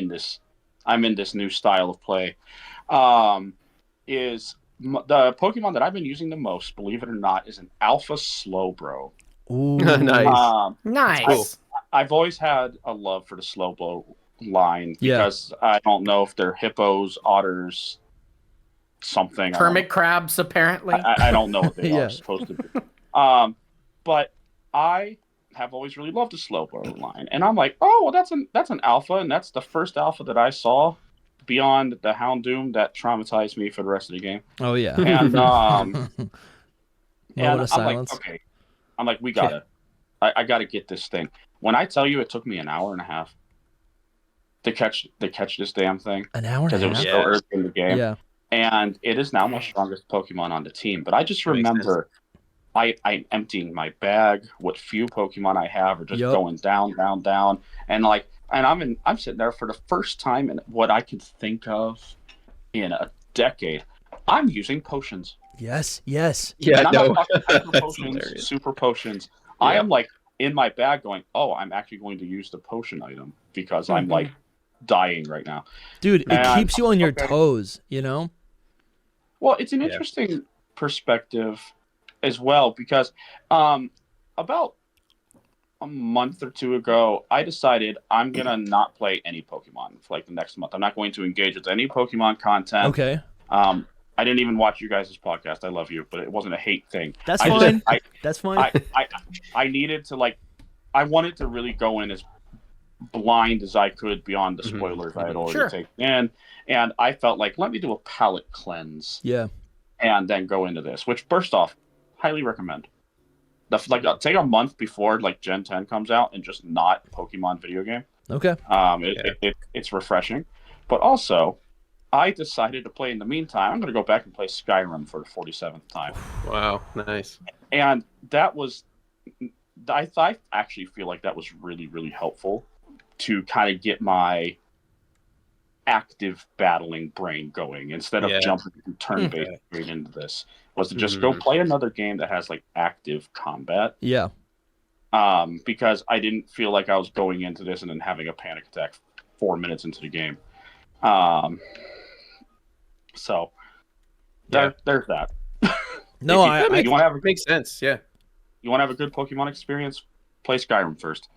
this new style of play. Is the Pokemon that I've been using the most, believe it or not, is an Alpha Slowbro. Ooh, nice. Nice. I've always had a love for the Slowbro line because I don't know if they're hippos, otters, something. Hermit crabs, apparently. I don't know what they are supposed to be. But I have always really loved the Slowbro line, and I'm like, oh, well, that's an alpha, and that's the first alpha that I saw beyond the Houndoom that traumatized me for the rest of the game. Oh yeah. And Moment and of I'm silence. like, okay, I'm like, we gotta, I gotta get this thing. When I tell you it took me an hour and a half to catch this damn thing, An hour and because a it was half. so early in the game, Yeah. and it is now my strongest Pokemon on the team. But I just That makes remember I'm emptying my bag. What few Pokemon I have are just Yup. going down, down, down, and like, and I'm sitting there for the first time in what I can think of in a decade. I'm using potions. Yes. Yeah, And I'm no. not talking hyper That's potions, hilarious. super potions. I Yeah. am like in my bag going, oh, I'm actually going to use the potion item because I'm like dying right now. Dude, it And keeps you on your okay. toes, you know? Well, it's an Yeah. interesting perspective as well because about a month or two ago, I decided I'm gonna not play any Pokemon for like the next month. I'm not going to engage with any Pokemon content. Okay. I didn't even watch you guys' podcast. I love you, but it wasn't a hate thing. That's I just- fine. I, That's fine. I needed to like, I wanted to really go in as blind as I could beyond the spoilers I had already taken in, and I felt like let me do a palate cleanse Yeah. and then go into this. Which first off, highly recommend. Take a month before like Gen 10 comes out and just not Pokemon video game. Okay. It's refreshing, but also I decided to play in the meantime. I'm going to go back and play Skyrim for the 47th time. Wow, nice. And that was, I actually feel like that was really, really helpful to kind of get my active battling brain going instead of jumping from turn-based straight into this. Was to just go play another game that has like active combat. Yeah. Because I didn't feel like I was going into this and then having a panic attack 4 minutes into the game. So there's that. No, you want to have Makes sense. Yeah. you want to have a good Pokemon experience, play Skyrim first.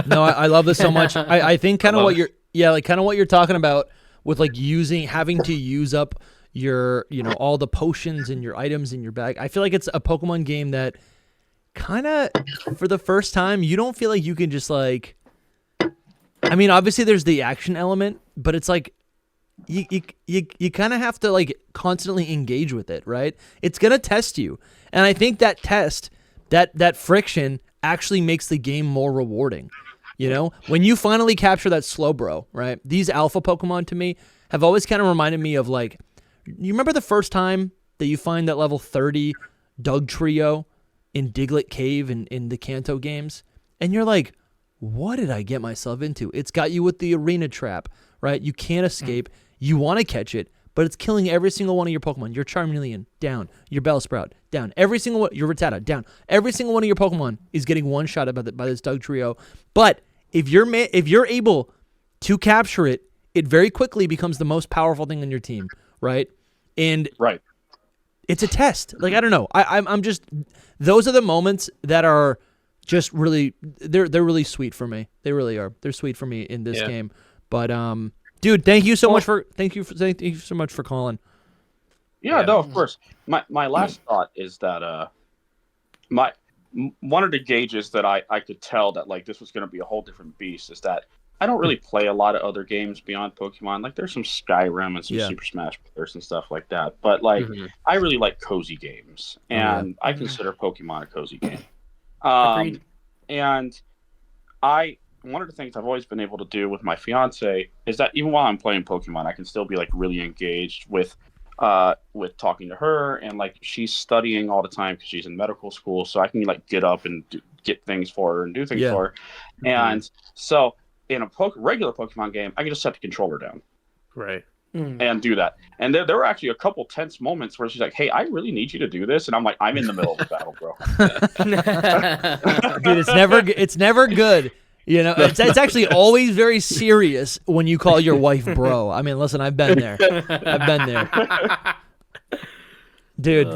No, I love this so much. I think kind of love what you're kind of what you're talking about with like having to use up your, all the potions and your items in your bag. I feel like it's a Pokemon game that kind of, for the first time, you don't feel like you can just like, I mean, obviously there's the action element, but it's like, you kind of have to like constantly engage with it, right? It's going to test you. And I think that test, that friction actually makes the game more rewarding. When you finally capture that Slowbro, right? These alpha Pokemon to me have always kind of reminded me of like, you remember the first time that you find that level 30 Doug Trio in Diglett Cave in the Kanto games? And you're like, what did I get myself into? It's got you with the arena trap, right? You can't escape. You want to catch it, but it's killing every single one of your Pokemon. Your Charmeleon, down. Your Bellsprout, down. Every single one, your Rattata, down. Every single one of your Pokemon is getting one shot by this Doug Trio. But if you're able to capture it, it very quickly becomes the most powerful thing on your team, right? And it's a test. Like, I don't know. I'm just, those are the moments that are just really, they're really sweet for me. They really are. They're sweet for me in this game. But dude, thank you so much for calling. Yeah, no, of course. My last thought is that one of the gauges that I could tell that like this was going to be a whole different beast is that I don't really play a lot of other games beyond Pokemon. Like there's some Skyrim and some Super Smash Bros. And stuff like that. But like I really like cozy games, and I consider Pokemon a cozy game. Agreed. And one of the things I've always been able to do with my fiance is that even while I'm playing Pokemon, I can still be like really engaged with talking to her, and like she's studying all the time because she's in medical school, so I can like get up and get things for her and do things for her. And so in a regular Pokemon game, I can just set the controller down, right, and do that. And there were actually a couple tense moments where she's like, "Hey, I really need you to do this," and I'm like, "I'm in the middle of the battle, bro." Dude, it's never good. It's actually always very serious when you call your wife bro. I mean, listen, I've been there. Dude.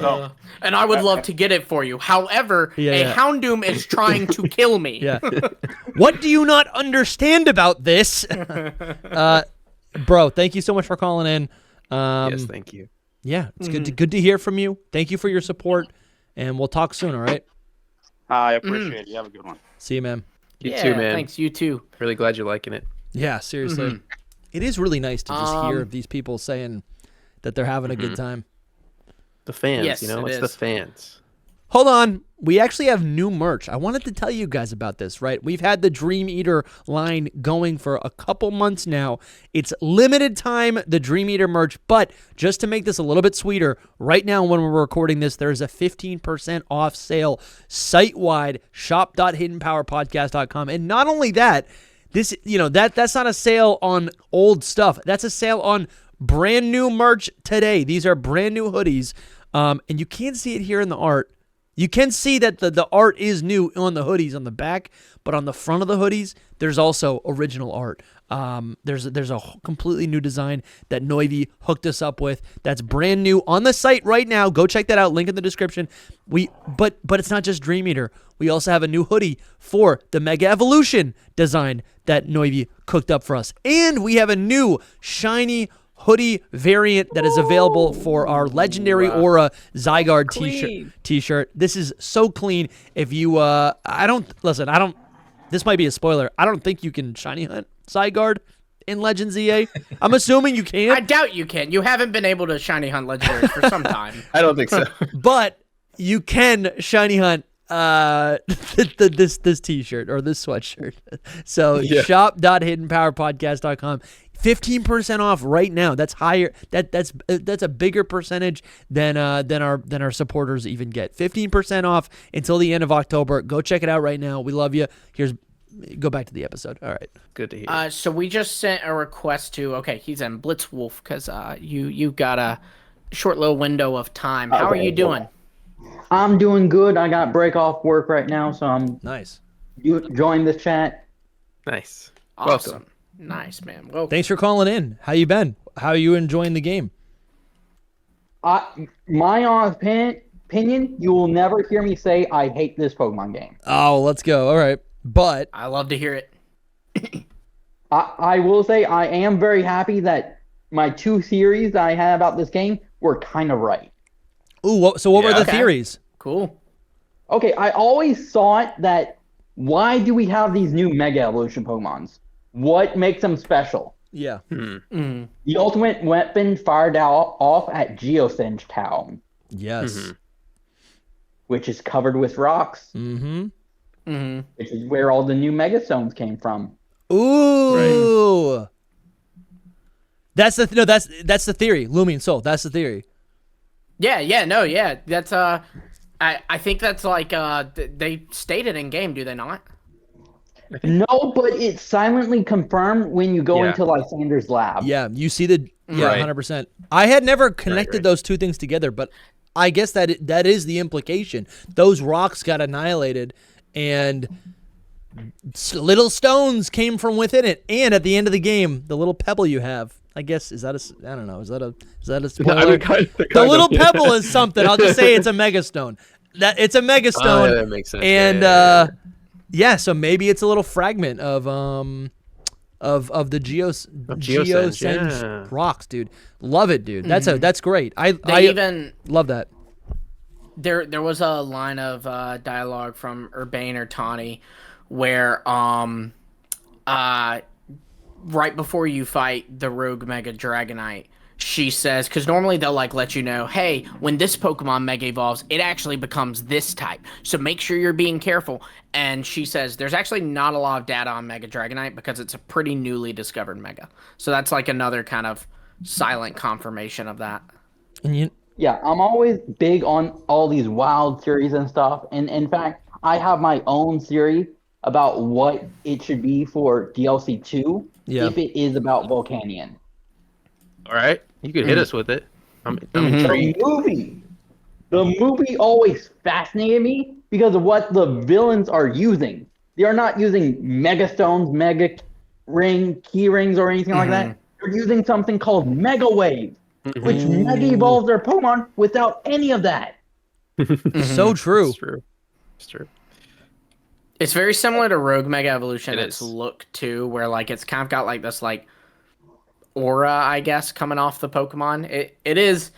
And I would love to get it for you. However, Houndoom is trying to kill me. Yeah. What do you not understand about this? Bro, thank you so much for calling in. Yes, thank you. Yeah, it's good to hear from you. Thank you for your support, and we'll talk soon, all right? I appreciate it. You have a good one. See you, man. You too, man. Thanks, you too. Really glad you're liking it. Yeah, seriously. It is really nice to just hear these people saying that they're having a good time. The fans, Yes, you know, it it's the is. fans. Hold on. We actually have new merch. I wanted to tell you guys about this, right? We've had the Dream Eater line going for a couple months now. It's limited time, the Dream Eater merch, but just to make this a little bit sweeter, right now when we're recording this, there's a 15% off sale site-wide, shop.hiddenpowerpodcast.com. And not only that, this, that's not a sale on old stuff. That's a sale on brand new merch today. These are brand new hoodies. And you can't see it here in the art. You can see that the art is new on the hoodies on the back, but on the front of the hoodies, there's also original art. There's a completely new design that Noivi hooked us up with. That's brand new on the site right now. Go check that out. Link in the description. But it's not just Dream Eater. We also have a new hoodie for the Mega Evolution design that Noivi cooked up for us, and we have a new shiny hoodie variant that is available for our legendary Aura Zygarde t-shirt. This is so clean. If you this might be a spoiler. I don't think you can shiny hunt Zygarde in Legends EA. I'm assuming you can. I doubt you can. You haven't been able to shiny hunt legendaries for some time. I don't think so. But you can shiny hunt this t-shirt or this sweatshirt. So shop.hiddenpowerpodcast.com. 15% off right now. That's higher. That's a bigger percentage than our supporters even get. 15% off until the end of October. Go check it out right now. We love you. Go back to the episode. All right. Good to hear. So we just sent a request to. Okay, he's in Blitzwolf because you got a short little window of time. How are you doing? I'm doing good. I got break off work right now, so I'm Nice. join this chat. Nice. Awesome. Welcome. Nice, man. Well, Thanks for calling in. How you been? How are you enjoying the game? My honest opinion, you will never hear me say I hate this Pokemon game. Oh, let's go. All right. But I love to hear it. I will say I am very happy that my two theories I had about this game were kind of right. what were the Okay. theories? Cool. Okay, I always thought that why do we have these new Mega Evolution Pokemons? What makes them special? Yeah. Mm. The ultimate weapon fired off at Geosenge Town, Yes. which is covered with rocks, Mm-hmm. Mm-hmm. which is where all the new Mega Stones came from. Ooh. That's the theory. Lumi and Soul. That's the theory. Yeah. That's I think that's like they stated in game, do they not? No, but it's silently confirmed when you go Yeah. into Lysander's lab. Yeah, you see the Right. 100%. I had never connected right. those two things together, but I guess that is the implication. Those rocks got annihilated, and little stones came from within it. And at the end of the game, the little pebble you have, I guess, I don't know, is that a spoiler? I mean, kind The of, little yeah. pebble is something. I'll just say it's a mega stone. It's a mega Oh, stone. yeah, that makes sense. And Yeah. so maybe it's a little fragment of the Geosenge yeah. rocks, dude. Love it, dude. That's great. I Even love that. there was a line of dialogue from Urbane or Tawny where right before you fight the Rogue Mega Dragonite, she says, because normally they'll like let you know, hey, when this Pokemon Mega evolves, it actually becomes this type. So make sure you're being careful. And she says there's actually not a lot of data on Mega Dragonite because it's a pretty newly discovered Mega. So that's like another kind of silent confirmation of that. And Yeah, I'm always big on all these wild theories and stuff. And in fact, I have my own theory about what it should be for DLC 2 Yeah. if it is about Volcanion. All right. You could hit us with it. I'm Mhm. intrigued. The movie always fascinated me because of what the villains are using. They are not using Mega Stones, Mega Key Rings, or anything like that. They're using something called Mega Wave, which Mega evolves their Pokemon without any of that. so true. It's true. It's true. It's very similar to Rogue Mega Evolution. It Its is. look too, where like it's kind of got like this like aura, I guess, coming off the Pokemon. It is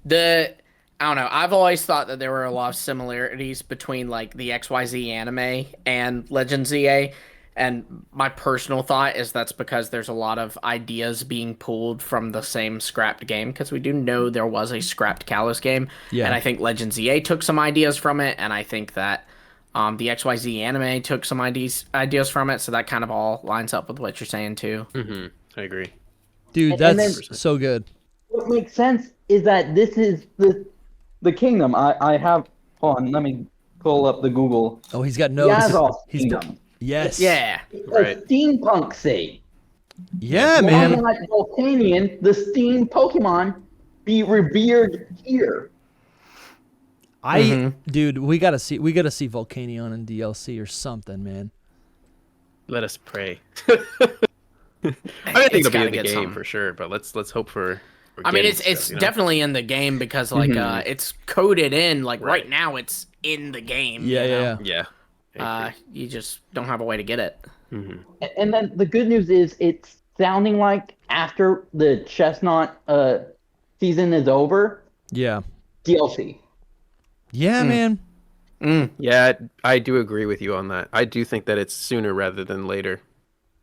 I don't know. I've always thought that there were a lot of similarities between like the XYZ anime and Legends EA. And my personal thought is that's because there's a lot of ideas being pulled from the same scrapped game, because we do know there was a scrapped Kalos game. Yeah. And I think Legends EA took some ideas from it, and I think that the XYZ anime took some ideas from it, so that kind of all lines up with what you're saying too. Mm-hmm. I agree. Dude, And that's so good. What makes sense is that this is the kingdom. I have. Hold on, let me pull up the Google. Oh, he's got notes. Yazov He's kingdom. yes. Yeah. It's Right. a steampunk state. Yeah, Why man. not Volcanion, the steam Pokemon, be revered here? Dude, we gotta see Volcanion in DLC or something, man. Let us pray. I think It's it'll be gotta in the get game something. for sure, but let's hope for. I mean, getting it's stuff, you know? definitely in the game because like it's coded in. Like right now, it's in the game. Yeah, you know? yeah. Yeah. You just don't have a way to get it. And then the good news is it's sounding like after the Chestnut season is over, Yeah. DLC. Yeah, man. Yeah, I do agree with you on that. I do think that it's sooner rather than later.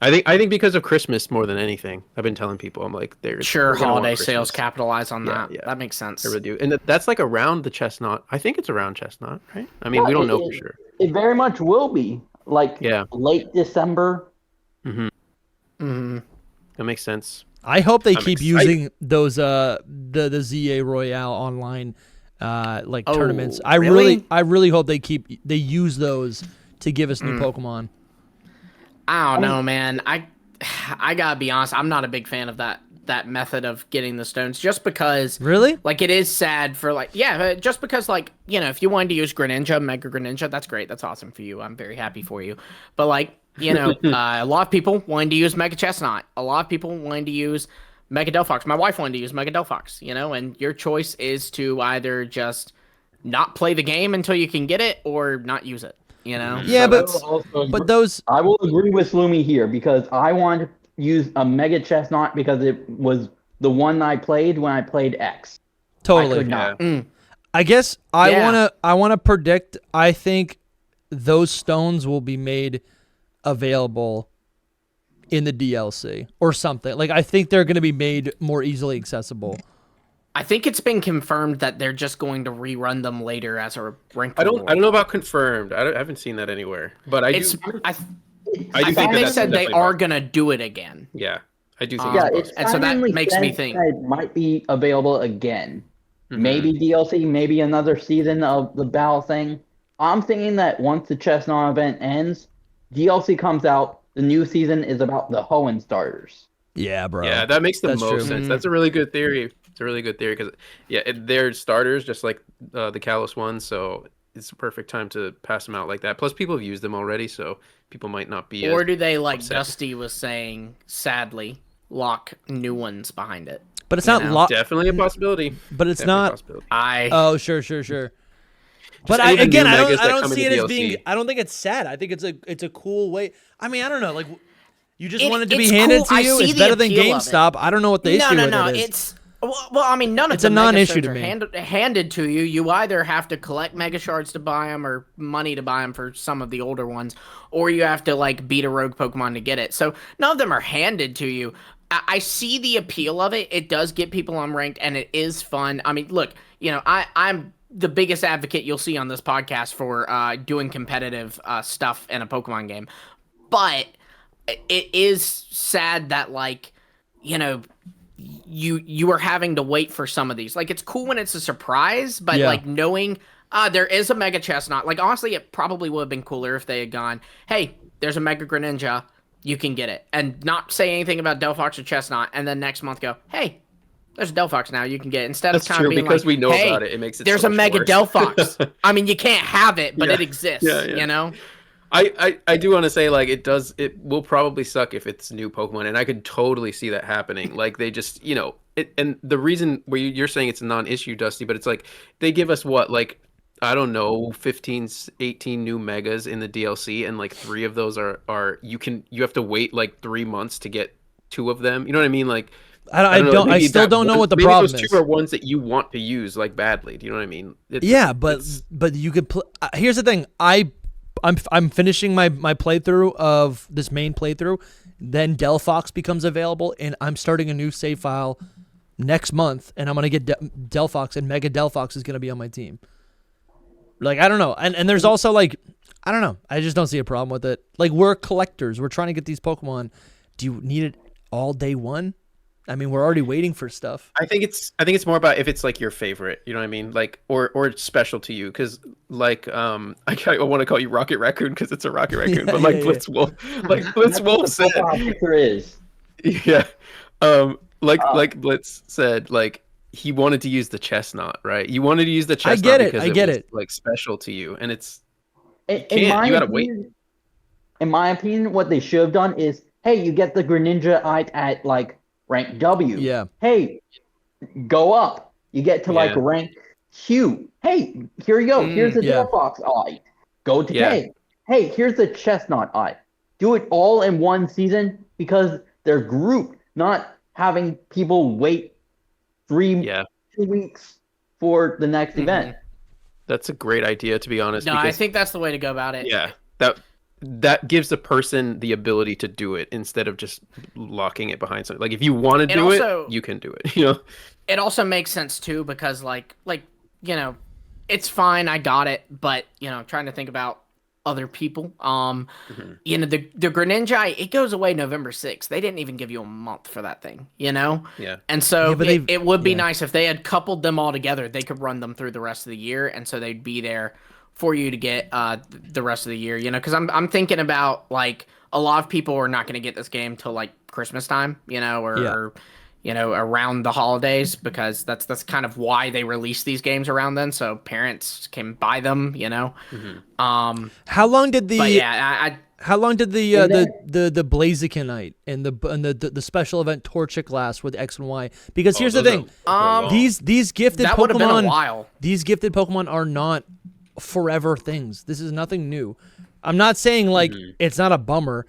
I think because of Christmas more than anything. I've been telling people, I'm like, they're Sure, they're gonna want holiday sales Christmas. capitalize on Yeah, that. yeah. That makes sense. I really do, and that's like around the Chestnut. I think it's around Chestnut, right? I mean, we don't know for sure. It very much will be like Yeah. late December. That makes sense. I hope they I'm keep excited. using those the ZA Royale online like Oh, tournaments. really? I really hope they use those to give us new Pokemon. I don't know, man. I gotta be honest. I'm not a big fan of that method of getting the stones, just because. Really? Like, it is sad for just because, like, you know, if you wanted to use Greninja, Mega Greninja, that's great. That's awesome for you. I'm very happy for you. But like, you know, a lot of people wanted to use Mega Chestnut. A lot of people wanted to use Mega Delphox. My wife wanted to use Mega Delphox. You know, and your choice is to either just not play the game until you can get it, or not use it. You know. Yeah, So but those I will agree with Lumi here because I want to use a Mega Chestnut because it was the one I played when I played X. I totally. could not. I guess I Yeah. wanna predict. I think those stones will be made available in the DLC or something. Like I think they're gonna be made more easily accessible. I think it's been confirmed that they're just going to rerun them later as a ranked. I don't know about confirmed. I haven't seen that anywhere, but I It's. do. I I do think think they that's said they definitely are possible. gonna do it again. Yeah, I do think Yeah, it's it's possible. And so that finally makes me said think. that it might be available again. Maybe DLC, maybe another season of the battle thing. I'm thinking that once the Chestnut event ends, DLC comes out. The new season is about the Hoenn starters. Yeah, bro. Yeah, that makes the That's most true. sense. That's a really good theory. It's a really good theory because they're starters just like the Kalos ones, so it's a perfect time to pass them out like that. Plus, people have used them already, so people might not be. Or as do they, like upset. Dusty was saying, sadly, lock new ones behind it? But it's You not know? locked. Definitely a possibility. But it's Definitely a not. possibility. Oh, sure. But any of the again, new I megas that don't come in see it the as DLC. being. I don't think it's sad. I think it's a cool way. I mean, I don't know. Like, you just It- want it to be it's handed cool. to I you. see It's the better than appeal of it. GameStop. I don't know what the issue with No. it is. It's well, I mean, none of It's a the Mega non-issue Stones to are me. handed to you. You either have to collect Mega Shards to buy them, or money to buy them for some of the older ones, or you have to like beat a rogue Pokemon to get it. So none of them are handed to you. I see the appeal of it. It does get people unranked, and it is fun. I mean, look, you know, I'm the biggest advocate you'll see on this podcast for doing competitive stuff in a Pokemon game, but it is sad that, like, you know, you are having to wait for some of these. Like, it's cool when it's a surprise, but Yeah. like knowing there is a Mega Chestnut. Like, honestly, it probably would have been cooler if they had gone, hey, there's a Mega Greninja, you can get it, and not say anything about Delphox or Chestnut, and then next month go, hey, there's a Delphox now, you can get it. Instead That's of kind true, of being because like, we know hey, about it. It makes it there's so a much Mega worse. Delphox. I mean, you can't have it, but Yeah. it exists. Yeah. You know. I do want to say, like, it will probably suck if it's new Pokemon, and I could totally see that happening. Like, they just, you know, and the reason where you're saying it's a non-issue, Dusty, but it's like they give us what, like, I don't know, 15, 18 new megas in the DLC, and like 3 of those are you have to wait like 3 months to get 2 of them. You know what I mean? Like, I maybe still that don't know one- what the maybe problem those is. 2 are ones that you want to use like badly. Do you know what I mean? Yeah, but you could. Here's the thing. I I'm finishing my playthrough of this main playthrough. Then Delphox becomes available, and I'm starting a new save file next month, and I'm gonna get Delphox, and Mega Delphox is gonna be on my team. Like, I don't know, and there's also like, I don't know, I just don't see a problem with it. Like, we're collectors, we're trying to get these Pokemon. Do you need it all day one? I mean, we're already waiting for stuff. I think it's more about if it's like your favorite, you know what I mean, like or it's special to you, because like I want to call you Rocket Raccoon because it's a Rocket Raccoon, but like Blitzwolf, like Blitzwolf said, is. Yeah, like Blitz said, like he wanted to use the chestnut, right? You wanted to use the chestnut. I get it. Like special to you, and it's you gotta wait. In my opinion, what they should have done is, hey, you get the Greninja at like rank W. Yeah. Hey, go up. You get to like rank Q. Hey, here you go. Here's the Delphox eye. Go to K. Hey, here's the Chestnut eye. Do it all in one season because they're grouped, not having people wait 2 weeks for the next event. That's a great idea, to be honest. No, I think that's the way to go about it. Yeah, that gives the person the ability to do it instead of just locking it behind something. Like, if you want to do it, you can do it. You know, it also makes sense too because like you know, it's fine. I got it, but you know, trying to think about other people. You know, the Greninja, it goes away November 6th. They didn't even give you a month for that thing, you know? Yeah. And so it would be nice if they had coupled them all together. They could run them through the rest of the year, and so they'd be there for you to get the rest of the year, you know? Because I'm thinking about, like, a lot of people are not going to get this game till, like, Christmas time, you know, or you know, around the holidays, because that's kind of why they release these games around then, so parents can buy them, you know. How long did the how long did the Blazikenite and the special event Torchic last with X and Y? Because here's the thing, these gifted that Pokemon, would have been a while. These gifted Pokemon are not forever things. This is nothing new. I'm not saying like it's not a bummer.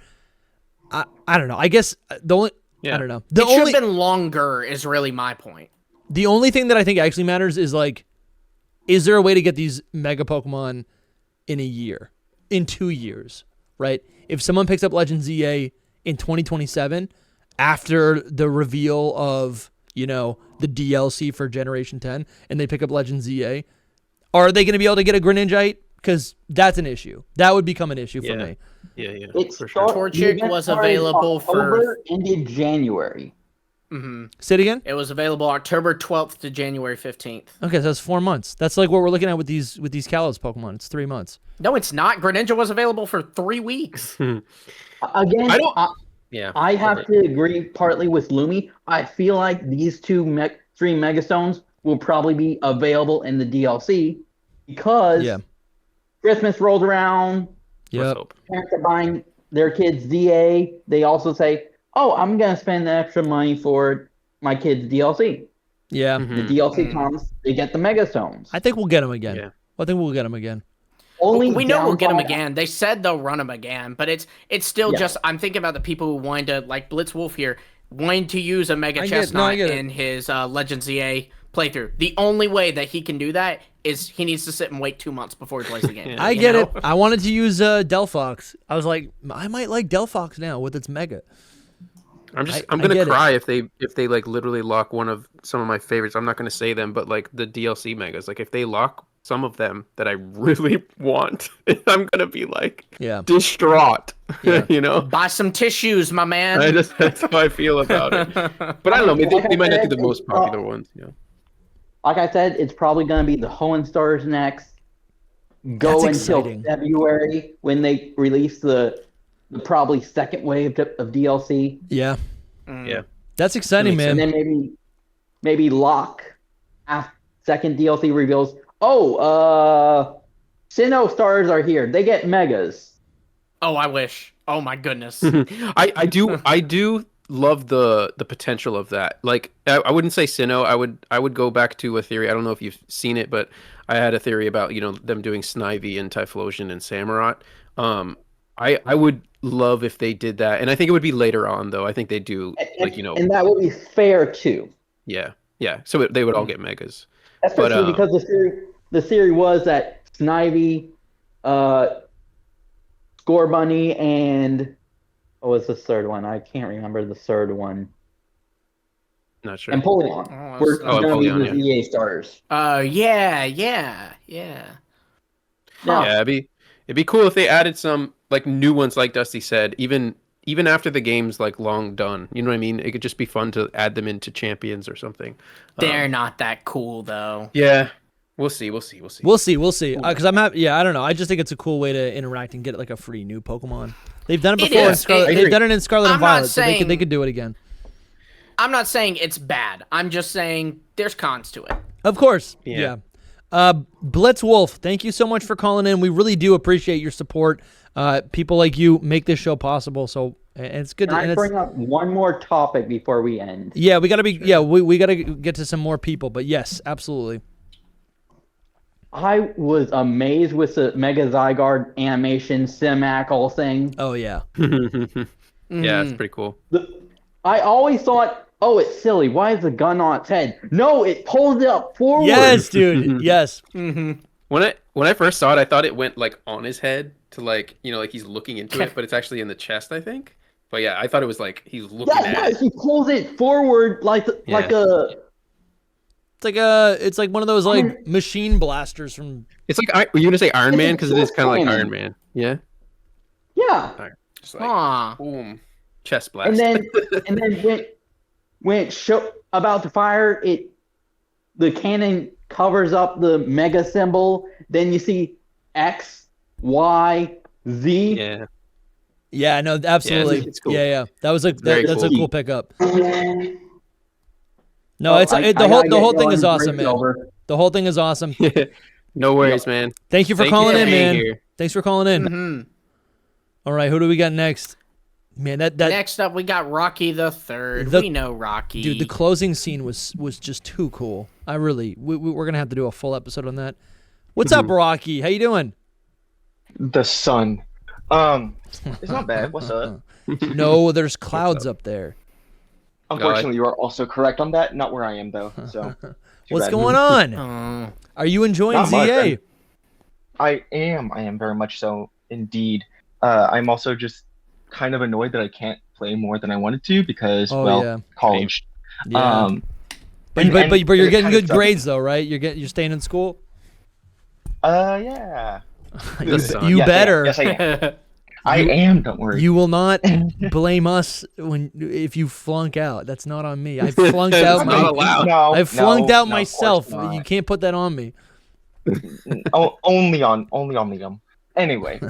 I don't know. I guess the only I don't know. It should have been longer is really my point. The only thing that I think actually matters is, like, is there a way to get these Mega Pokemon in a year, in 2 years, right? If someone picks up Legend ZA in 2027, after the reveal of, you know, the DLC for Generation 10, and they pick up Legend ZA, are they going to be able to get a Greninjite? Because that's an issue. That would become an issue for me. Yeah, it's for sure. Torchic was available for ended January. Say it again? It was available October 12th to January 15th. Okay, so that's 4 months. That's like what we're looking at with these Kalos Pokemon. It's 3 months. No, it's not. Greninja was available for 3 weeks. Again, I have to agree partly with Lumi. I feel like these three Megastones will probably be available in the DLC because Christmas rolls around. Yep. Parents are buying their kids ZA. They also say, "Oh, I'm gonna spend the extra money for my kids' DLC." Yeah. The DLC comes, they get the Megastones. I think we'll get them again. Yeah. I think we'll get them again. We know we'll get them again. They said they'll run them again, but it's still just. I'm thinking about the people who wanted to, like Blitzwolf here, wanting to use a Mega Chestnut in his Legend ZA playthrough. The only way that he can do that is he needs to sit and wait 2 months before he plays the game. I get it. I wanted to use Delphox. I was like, I might like Delphox now with its Mega. I'm gonna cry if they like literally lock one of some of my favorites. I'm not gonna say them, but like the DLC Megas. Like if they lock some of them that I really want, I'm gonna be like distraught. Yeah. You know, buy some tissues, my man. That's how I feel about it. But I don't know. They might not be the most popular ones. Yeah. Like I said, it's probably going to be the Hoenn Stars next. Go until February when they release the probably second wave of DLC. Yeah. Yeah. That's exciting, man. And then maybe lock after second DLC reveals. Oh, Sinnoh Stars are here. They get Megas. Oh, I wish. Oh my goodness. I do love the potential of that. Like I wouldn't say Sinnoh. I would go back to a theory. I don't know if you've seen it, but I had a theory about, you know, them doing Snivy and Typhlosion and Samurott. I would love if they did that, and I think it would be later on though. I think they do, like, you know, and that would be fair too. Yeah. So they would all get Megas. Especially because the theory was that Snivy, Scorbunny, and what was the third one? I can't remember the third one. Not sure. And Empoleon. Oh, We're that's- going to be Empoleon, the EA starters. Yeah. Huh. Yeah, it'd be cool if they added some like new ones, like Dusty said, even after the game's like long done. You know what I mean? It could just be fun to add them into champions or something. They're not that cool though. Yeah, we'll see. We'll see. Because I'm happy. Yeah, I don't know. I just think it's a cool way to interact and get like a free new Pokemon. They've done it It before in is. Scarlet. They've done it in Scarlet and I'm not Violet, so they saying- could do it again. I'm not saying it's bad. I'm just saying there's cons to it. Of course. Yeah. Blitz Wolf, thank you so much for calling in. We really do appreciate your support. People like you make this show possible. So and it's good. Can and I it's, bring up one more topic before we end? yeah, we gotta be. Yeah, we gotta get to some more people. But yes, absolutely. I was amazed with the Mega Zygarde animation, Cimac, whole thing. Oh yeah. Yeah, it's pretty cool. I always thought, oh, it's silly. Why is the gun on its head? No, it pulls it up forward. Yes, dude. Yes. When I first saw it, I thought it went like on his head to like like he's looking into it, but it's actually in the chest, I think. But yeah, I thought it was like he's looking at Yeah, it. he pulls it forward like a. It's like one of those like machine blasters from. It's like you're gonna say Iron Man because it is kind of like cannon. Iron Man. Yeah. Yeah. Just like Huh. boom, chest blast. And then when it's about to fire, the cannon covers up the mega symbol. Then you see X, Y, Z. yeah. Yeah, no, absolutely. it's cool. Yeah. That was like Very that's a cool. cool pickup. And No, the whole thing is awesome, man. Over. The whole thing is awesome. No worries, man. Thank you for Thank calling you in, for being man. here. Thanks for calling in. Mm-hmm. All right, who do we got next? Man, that Next up, we got Rocky the Third. We know Rocky. dude, the closing scene was just too cool. We're gonna have to do a full episode on that. What's up, Rocky? How you doing? The sun. It's not bad. What's up? No, there's clouds up there. Unfortunately, you are also correct on that. Not where I am though. So What's bad. going on? Are you enjoying Not much, ZA? I am very much so indeed. I'm also just kind of annoyed that I can't play more than I wanted to because yeah. college. Yeah. But and you're it getting kinda good sucks. grades though, right? You're staying in school. Yeah. You Yes, better. Yes, I am. I am. Don't worry. You will not blame us if you flunk out. That's not on me. I flunked out. It's not allowed. No, I flunked no, out no, of course myself. not. You can't put that on me. Only on Liam. Anyway,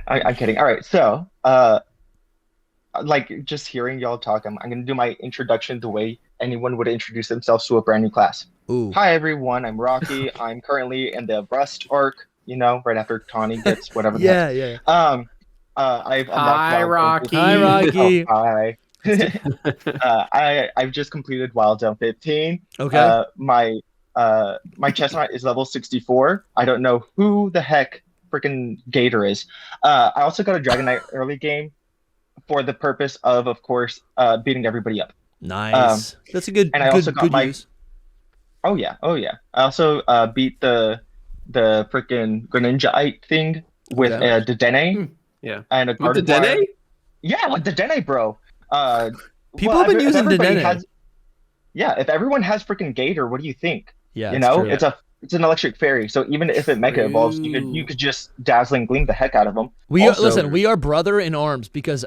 I'm kidding. All right, so like just hearing y'all talk, I'm gonna do my introduction the way anyone would introduce themselves to a brand new class. Ooh. Hi everyone, I'm Rocky. I'm currently in the Rust arc. Right after Tawny gets whatever. the heck. Yeah. I've Hi, unlocked Wild Zone Rocky. 15. Oh, hi. I've just completed Wild Zone 15. Okay. My chestnut is level 64. I don't know who the heck freaking Gator is. I also got a Dragonite early game for the purpose of course, beating everybody up. Nice. That's a good. And I good, also got good my- use. Oh yeah. I also beat the freaking Greninja thing with Okay. the Dene. Yeah. And a With the Gardevoir. Dene? Yeah, with the Dene, bro. People have been if using everybody Dene. if everyone has freaking Gator, what do you think? Yeah. You it's know, true. it's an electric fairy. So even if it mega evolves, you could just dazzling gleam the heck out of them. We Also- we are brother in arms because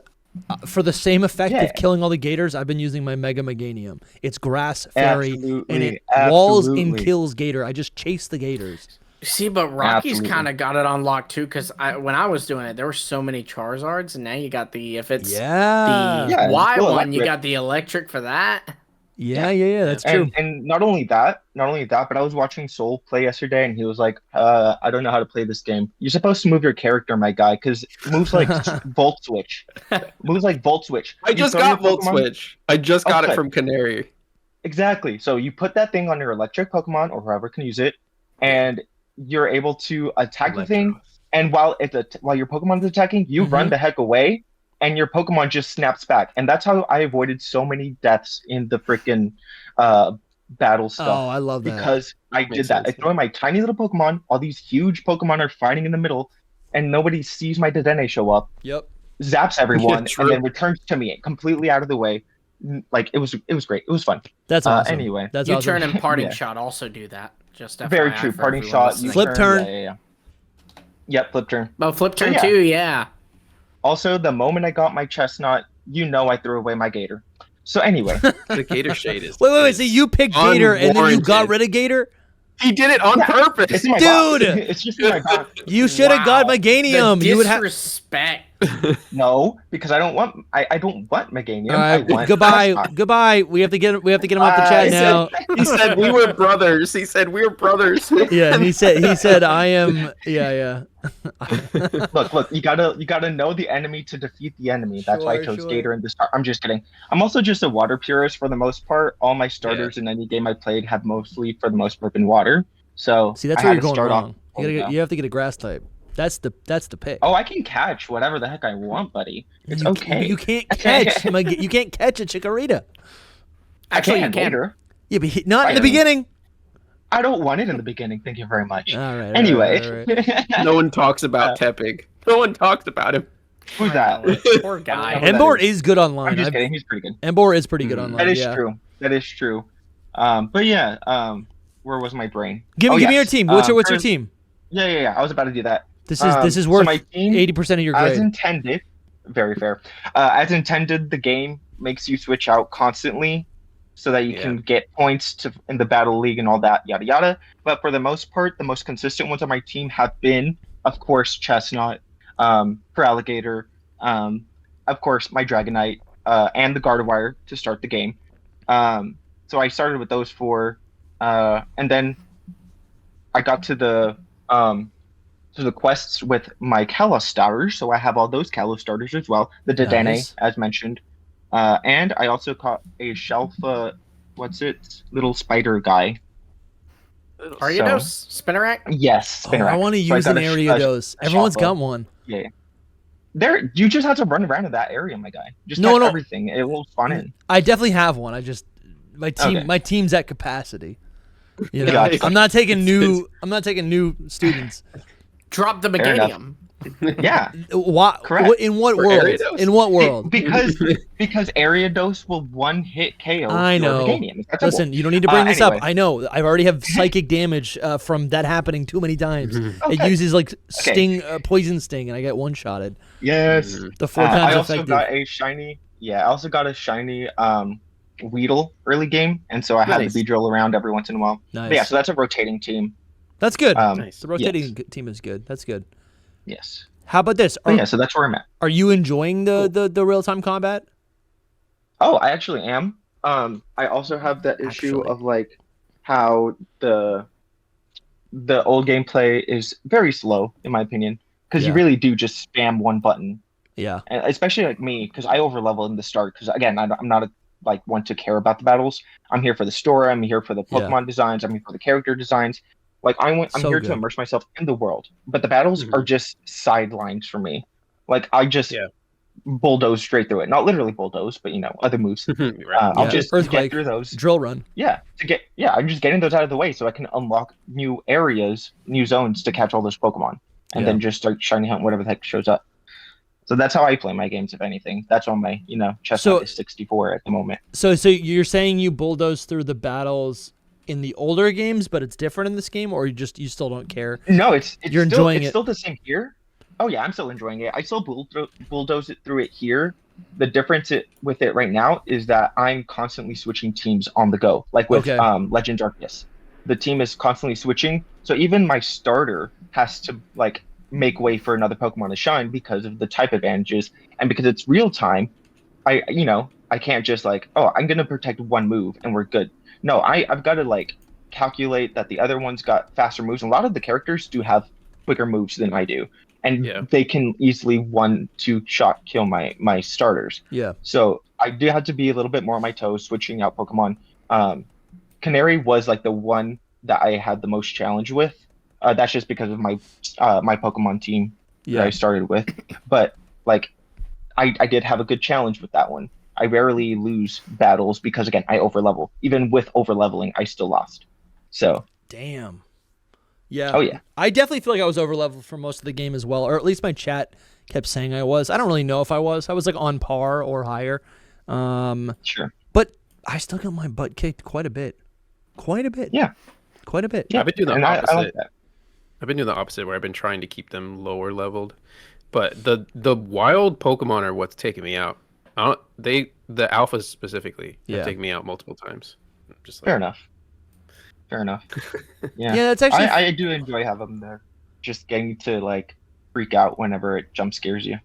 for the same effect Yeah. of killing all the gators, I've been using my Mega Meganium. It's grass fairy and it Absolutely, walls and absolutely. kills gator. I just chase the gators. See, but Rocky's Absolutely. kind of got it unlocked too, because when I was doing it, there were so many Charizards, and now you got if it's Yeah. the Yeah, Y still one, you electric. got the electric for that. Yeah. That's true. And not only that, but I was watching Soul play yesterday, and he was like, "I don't know how to play this game. You're supposed to move your character, my guy, because it moves like Volt Switch. Moves like Volt Switch. I You just throw got your Volt Pokemon- Switch. I just got it Okay. from Canary. Exactly. So you put that thing on your electric Pokemon, or whoever can use it, and you're able to attack the thing. And while your Pokemon is attacking, you run the heck away, and your Pokemon just snaps back. And that's how I avoided so many deaths in the freaking battle stuff. Oh, I love that. Because I did Makes that. sense. I throw my tiny little Pokemon. All these huge Pokemon are fighting in the middle, and nobody sees my Dedenne show up, Yep. zaps everyone, true. and then returns to me completely out of the way. Like it was great. It was fun. That's awesome. Anyway. That's U-turn awesome. and parting Yeah. shot also do that. Just FYI Very true. for Parting everyone shot, listening. Flip turn. Yeah. Yep, flip turn. Oh, flip turn yeah. too, yeah. Also, the moment I got my chestnut, I threw away my gator. So anyway, The gator shade is. Wait. So you picked Gator and then you got unwarranted. rid of Gator? He did it on purpose. it's in my Dude! box. It's just in my box. You should have got Meganium. The You would have. disrespect. No, because I don't want Meganium. All I right. want Goodbye. chestnut. Goodbye. We have to get him off the chat He now. He said we were brothers. He said we were brothers. Yeah, and he said I am. Yeah. Look, you gotta know the enemy to defeat the enemy. That's why I chose Sure. Gator in the start. I'm just kidding. I'm also just a water purist for the most part. All my starters in any game I played have mostly, for the most part, been water. So See, that's I where had you're to going start wrong. off. You have to get a grass type. That's the pick. Oh, I can catch whatever the heck I want, buddy. It's You- okay. You can't catch. You can't catch a Chikorita. Actually, I you can can. later. Yeah, but not in the Right. beginning. I don't want it in the beginning. Thank you very much. All right. Anyway, No one talks about Tepig. No one talks about him. who's that? Poor guy. that Embor is. is good online. I'm just kidding. He's pretty good. Embor is pretty good online. That is yeah. true. That is true. But yeah. Where was my brain? Give me your yes. team. What's your current- team? Yeah. I was about to do that. This is So worth my team, 80% of your as grade. intended. Very fair. As intended, the game makes you switch out constantly, so that you can get points in the battle league and all that, yada yada. But for the most part, the most consistent ones on my team have been, of course, Chestnut, for Alligator, of course, my Dragonite, and the Gardevoir to start the game. So I started with those four, and then I got to the quests with my Kalos starters. So I have all those Kalos starters as well. The Dedenne, Nice. as mentioned. And I also caught a shelf, little spider guy. Ariados? Spinnerack? Yes, Oh, Spinnerack. I want to So use got an a Ariados. Everyone's Shelfa. got one. Yeah. There, you just have to run around in that area, my guy. Just No, touch no. everything. It will spawn in. I definitely have one. I just Okay. my team's at capacity. You know, Gotcha. I'm not taking new students. Drop the Fair enough. Meganium. Yeah. Why? Correct. In what For world? Ariados? In what world? Because Ariados will one hit KO. I your know. Meganium. It's that simple. Listen, you don't need to bring this up. Anyway. I know. I already have psychic damage from that happening too many times. It Okay. uses like sting, poison sting, and I get one shotted. Yes. The 4 I times also effective. got a shiny. Yeah, I also got a shiny Weedle early game, and so I had Nice. to Beedrill around every once in a while. Nice. But yeah, so that's a rotating team. That's good. Nice. The rotating team is good. That's good. Yes. How about this? But yeah, so that's where I'm at. Are you enjoying the real time combat? Oh, I actually am. I also have that issue Actually. of like how the old gameplay is very slow, in my opinion, because you Yeah. really do just spam one button, Yeah. and especially like me, because I overlevel in the start. Because again, I'm not one to care about the battles. I'm here for the story. I'm here for the Yeah. Pokemon designs. I'm here for the character designs. Like I'm So here good. to immerse myself in the world. But the battles are just sidelines for me. Like I just bulldoze straight through it. Not literally bulldoze, but other moves. Right. I'll Yeah, just Earthquake. get through those. Drill run. I'm just getting those out of the way so I can unlock new areas, new zones to catch all those Pokemon, and Yeah. then just start shiny hunt whatever the heck shows up. So that's how I play my games, if anything. That's on my, chestnut is 64 at the moment. So you're saying you bulldoze through the battles in the older games, but it's different in this game, or you still don't care? No, it's You're still, enjoying it's it. still the same here. Oh yeah, I'm still enjoying it. I still bulldoze it through it here. The difference with it right now is that I'm constantly switching teams on the go. Like with Okay. Legends Arceus, the team is constantly switching. So even my starter has to make way for another Pokemon to shine because of the type advantages and because it's real time. I can't just I'm gonna protect one move and we're good. No, I've got to calculate that the other one's got faster moves. And a lot of the characters do have quicker moves than I do, and they can easily 1-2 shot kill my starters. Yeah. So I do have to be a little bit more on my toes, switching out Pokemon. Canary was the one that I had the most challenge with. That's just because of my my Pokemon team that I started with. But I did have a good challenge with that one. I rarely lose battles because again I overlevel. Even with overleveling, I still lost. So Damn. Yeah. Oh yeah. I definitely feel like I was over leveled for most of the game as well, or at least my chat kept saying I was. I don't really know if I was. I was like on par or higher. Sure. But I still got my butt kicked quite a bit. Quite a bit. Yeah. Quite a bit. Yeah. I've been doing the And opposite. I like that. I've been doing the opposite where I've been trying to keep them lower leveled, but the wild Pokemon are what's taking me out. The alphas specifically have taken me out multiple times. Just like, Fair enough. Yeah. Yeah, that's actually. I do enjoy having them there. Just getting to like freak out whenever it jump scares you.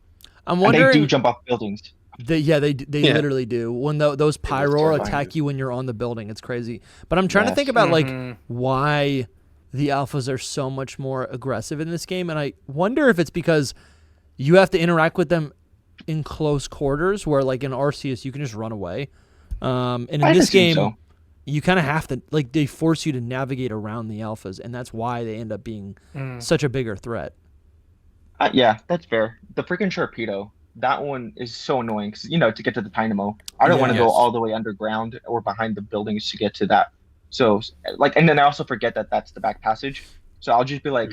I'm And wondering. they do jump off buildings. They literally do. When those pyro terrifying. attack you when you're on the building, it's crazy. But I'm trying to Yes. think about like why the alphas are so much more aggressive in this game, and I wonder if it's because you have to interact with them in close quarters, where like in Arceus you can just run away, and in I'd this assume game so. you kind of have to like they force you to navigate around the alphas, and that's why they end up being such a bigger threat. Yeah, that's fair. The freaking Sharpedo, that one is so annoying because to get to the Dynamo, I don't want to go Yes. all the way underground or behind the buildings to get to that. So like, and then I also forget that that's the back passage. So I'll just be like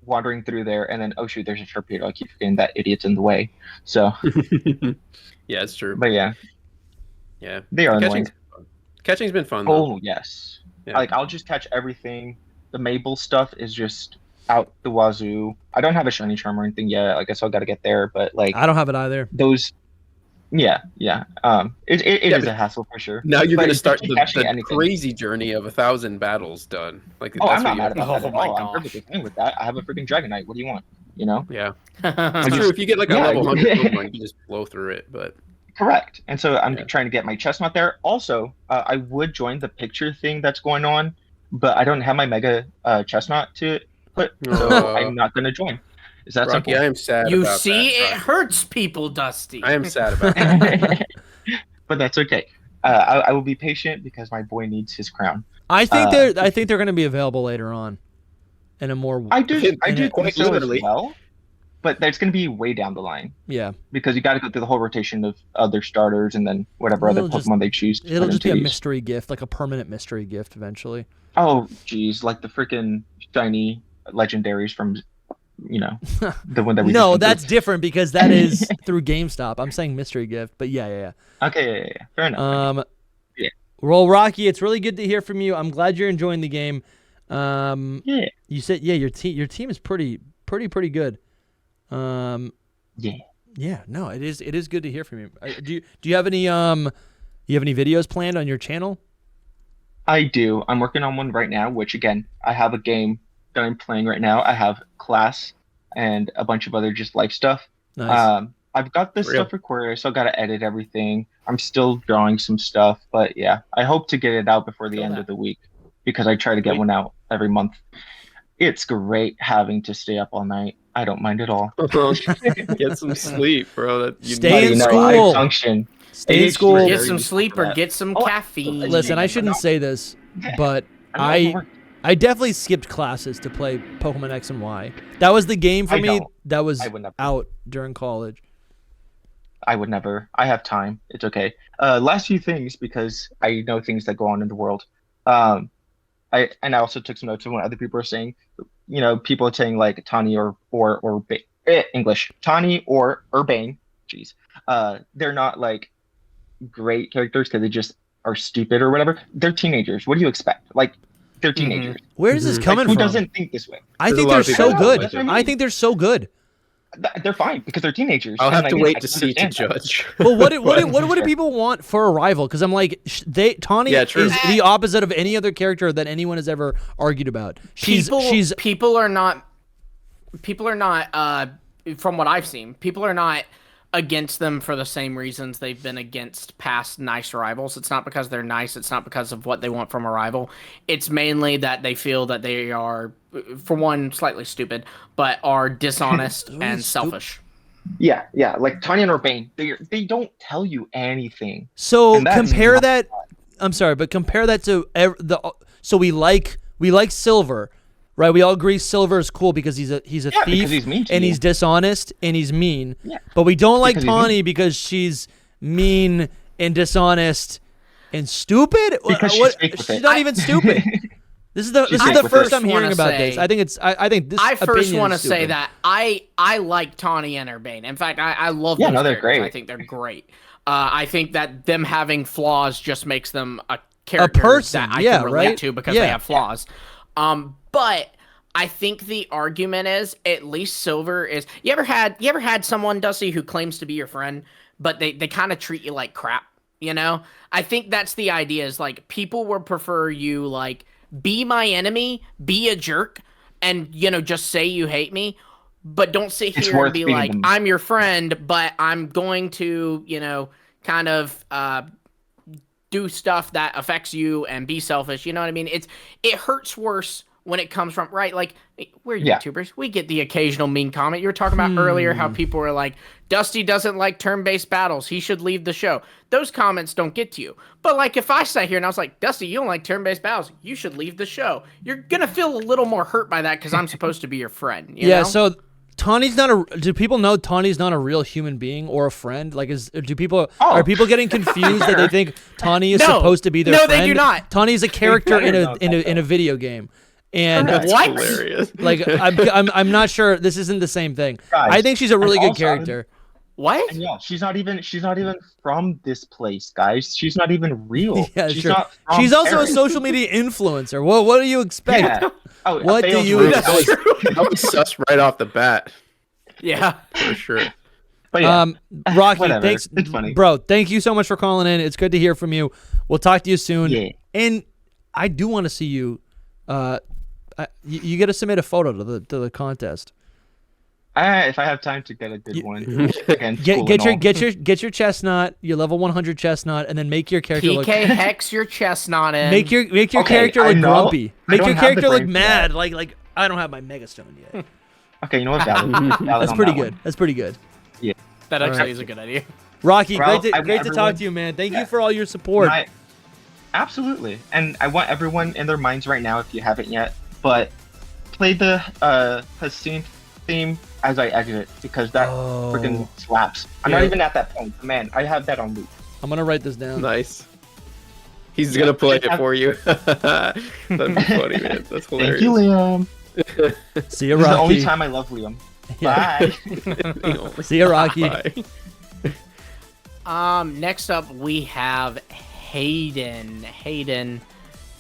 wandering through there, and then oh shoot, there's a Sharpedo. I keep forgetting that idiot's in the way. So, yeah, it's true. but yeah, Yeah, they are annoying. Catching's been fun though. Oh yes, Yeah. like I'll just catch everything. The Mabel stuff is just out the wazoo. I don't have a shiny charm or anything yet. I guess I'll gotta get there, but like I don't have it either. those. Yeah. It Yeah, is but a hassle for sure. Now you're But going to if you start keep the catching anything- crazy journey of 1,000 battles done. Like Oh, I'm that's not what mad you're- about that Oh at my all. I'm gosh. perfectly fine with that. I have a freaking Dragonite. What do you want? Yeah, it's true. If you get like a Yeah. level 100 Pokemon, you can just blow through it. But Correct. And so I'm Yeah. trying to get my Chestnut there. Also, I would join the picture thing that's going on, but I don't have my Mega Chestnut to put, so I'm not going to join. Is that Rocky, simple? I am sad. You about see, that, it Rocky. hurts people, Dusty. I am sad about that. But that's okay. I will be patient because my boy needs his crown. I think they're going to be available later on, in a more I do And think quite so literally. as well, but that's going to be way down the line yeah. because you got to go through the whole rotation of other starters and then whatever other It'll just- Pokemon they choose. to It'll put just be a into these. mystery gift, like a permanent mystery gift eventually. Oh, geez, like the freaking shiny legendaries from, the one that we. No, just went that's different because that is through GameStop. I'm saying mystery gift, but yeah. through. Okay. Yeah. Fair enough. Yeah. Well, Rocky, it's really good to hear from you. I'm glad you're enjoying the game. Yeah. You said your team is pretty good. Yeah. Yeah, no, it is good to hear from you. Do you have any videos planned on your channel? I do. I'm working on one right now, which again, I have a game that I'm playing right now. I have class and a bunch of other just life stuff. Nice. I've got this Real. stuff recorded. I still got to edit everything. I'm still drawing some stuff, but yeah, I hope to get it out before the Feel end that. of the week because I try to get one out every month. It's great having to stay up all night. I don't mind at all. Get some sleep, bro. That you Stay in Buddy, no, school. I function. Stay in ADHD school. is Get very some useful sleep for or that. get some Oh, caffeine. Listen, I shouldn't say this, but I definitely skipped classes to play Pokemon X and Y. That was the game for I me don't. that was I would never. out during college. I would never. I have time. It's okay. Last few things because I know things that go on in the world. I also took some notes of what other people are saying. People are saying like Tani or English Tani or Urbane. Jeez. They're not like great characters because they just are stupid or whatever. They're teenagers. What do you expect? Like they're teenagers. Where is this Mhm. coming Who from? doesn't think this way? I There's think a lot they're of so people good. that don't like I think they're so good. They're fine because they're teenagers. I'll have and to I wait can to see to understand that. judge. But what do people want for a rival? Because I'm like, Tawny Yeah, true. is the opposite of any other character that anyone has ever argued about. She's people are not from what I've seen, people are not against them for the same reasons they've been against past nice rivals. It's not because they're nice, it's not because of what they want from a rival. It's mainly that they feel that they are, for one, slightly stupid, but are dishonest and selfish. Yeah, like Tanya and Urbane, they don't tell you anything. So And that's compare not that. I'm sorry, but compare that to So we like Silver, right? We all agree Silver is cool because he's a Yeah, thief because he's mean to and you. he's dishonest and he's mean. Yeah. But we don't like Because he's mean. Tawny because she's mean and dishonest and stupid. Because she's What? fake with She's it. not even stupid. This is the first I'm hearing about this. I think it's I think this. I first want to say that I like Tawny and Urbane. In fact, I love those they're characters. great. I think they're great. I think that them having flaws just makes them a character person, that I can relate right? to because they have flaws. But I think the argument is at least Silver is. You ever had someone, Dusty, who claims to be your friend, but they kind of treat you like crap? You know, I think that's the idea. Is like people would prefer you like be my enemy, be a jerk, and just say you hate me, but don't sit here and be like I'm your friend, but I'm going to kind of do stuff that affects you and be selfish. You know what I mean? It hurts worse when it comes from like we're YouTubers. We get the occasional mean comment. You were talking about earlier how people were like, Dusty doesn't like turn-based battles. He should leave the show. Those comments don't get to you. But like if I sat here and I was like, Dusty, you don't like turn-based battles. You should leave the show. You're going to feel a little more hurt by that because I'm supposed to be your friend. You know? So Tawny's do people know Tawny's not a real human being or a friend? Like are people getting confused that they think Tawny is supposed to be their friend? No, they do not. Tawny's a character in a video game. And That's hilarious. Like I'm not sure this isn't the same thing. Guys, I think she's a really good character. What? And yeah, she's not even from this place, guys. She's not even real. Yeah, she's sure. not from She's also Paris. a social media influencer. What do you expect? Yeah. Oh, What do you expect? That was sus right off the bat, Yeah. for sure. But yeah, Rocky, whatever. thanks, It's funny. bro. Thank you so much for calling in. It's good to hear from you. We'll talk to you soon. Yeah. And I do want to see you. You got to submit a photo to the contest. If I have time to get a good one, again, Get your chestnut, your level 100 chestnut, and then make your character look. PK hex your chestnut in. Make your character I look know. grumpy. I Make don't your have the character look brain for mad. that. Like I don't have my megastone yet. Okay, you know what? Valid That's on pretty that good. one. That's pretty good. That actually Alright. is a good idea. Rocky, Well, great I want to talk everyone- to you, man. Thank you yeah. for all your support. Absolutely, and I want everyone in their minds right now, if you haven't yet, but play the Hassim theme as I exit because that freaking slaps. I'm not even at that point, man. I have that on loop. I'm gonna write this down. Nice. He's gonna play it for you. That'd be funny, man. That's hilarious. Thank you, Liam. See you, This is the only Rocky. time I love Liam. Yeah. Bye. See you, Rocky. Bye. Next up we have Hayden. Hayden,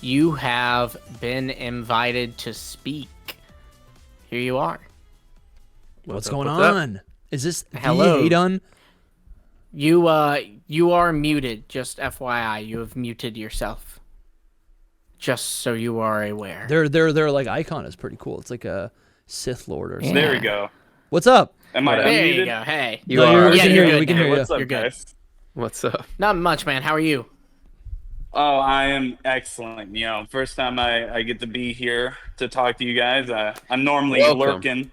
you have been invited to speak. Here you are. What's up, going what's up? on? Is this Hello. Hayden? You are muted. Just FYI, you have muted yourself. Just so you are aware. Their like icon is pretty cool. It's like a Sith Lord or something. There we go. What's up? Am I There you unmuted? go. Hey. You No, are. we can hear you're you. good We can now. hear you. What's up, You're good. guys? What's up? Not much, man. How are you? Oh, I am excellent. First time I get to be here to talk to you guys. I'm normally Welcome. lurking.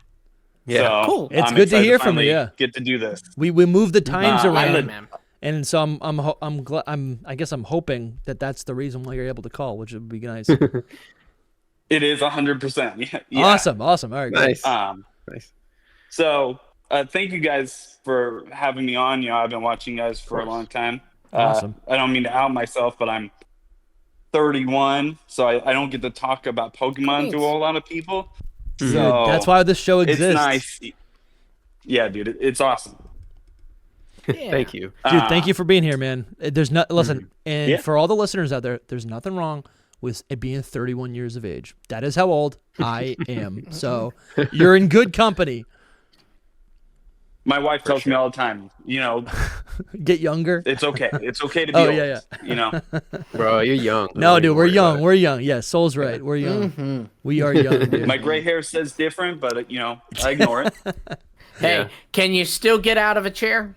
Yeah. So Cool. It's I'm good to excited hear from you, finally yeah. Get to do this. We move the times I around, live- man. and so I guess I'm hoping that's the reason why you're able to call, which would be nice. It is 100%. Yeah. Awesome. All right. Great. Nice. Nice. So thank you guys for having me on. I've been watching you guys for a long time. Awesome. I don't mean to out myself, but I'm 31, so I don't get to talk about Pokemon to a whole lot of people. Dude, So that's why this show exists. it's nice. Yeah, dude, it's awesome. Yeah. Thank you. Dude, thank you for being here, man. There's not listen, and Yeah. for all the listeners out there, there's nothing wrong with it being 31 years of age. That is how old I am. So you're in good company. My wife tells me all the time, Get younger. it's okay. It's okay to be Oh, old. yeah. Bro, you're young. No, dude, we're Don't young. worry We're young. Yeah, Soul's right. We're young. Mhm. We are young, dude. My gray hair says different, but I ignore it. Hey, Yeah. can you still get out of a chair?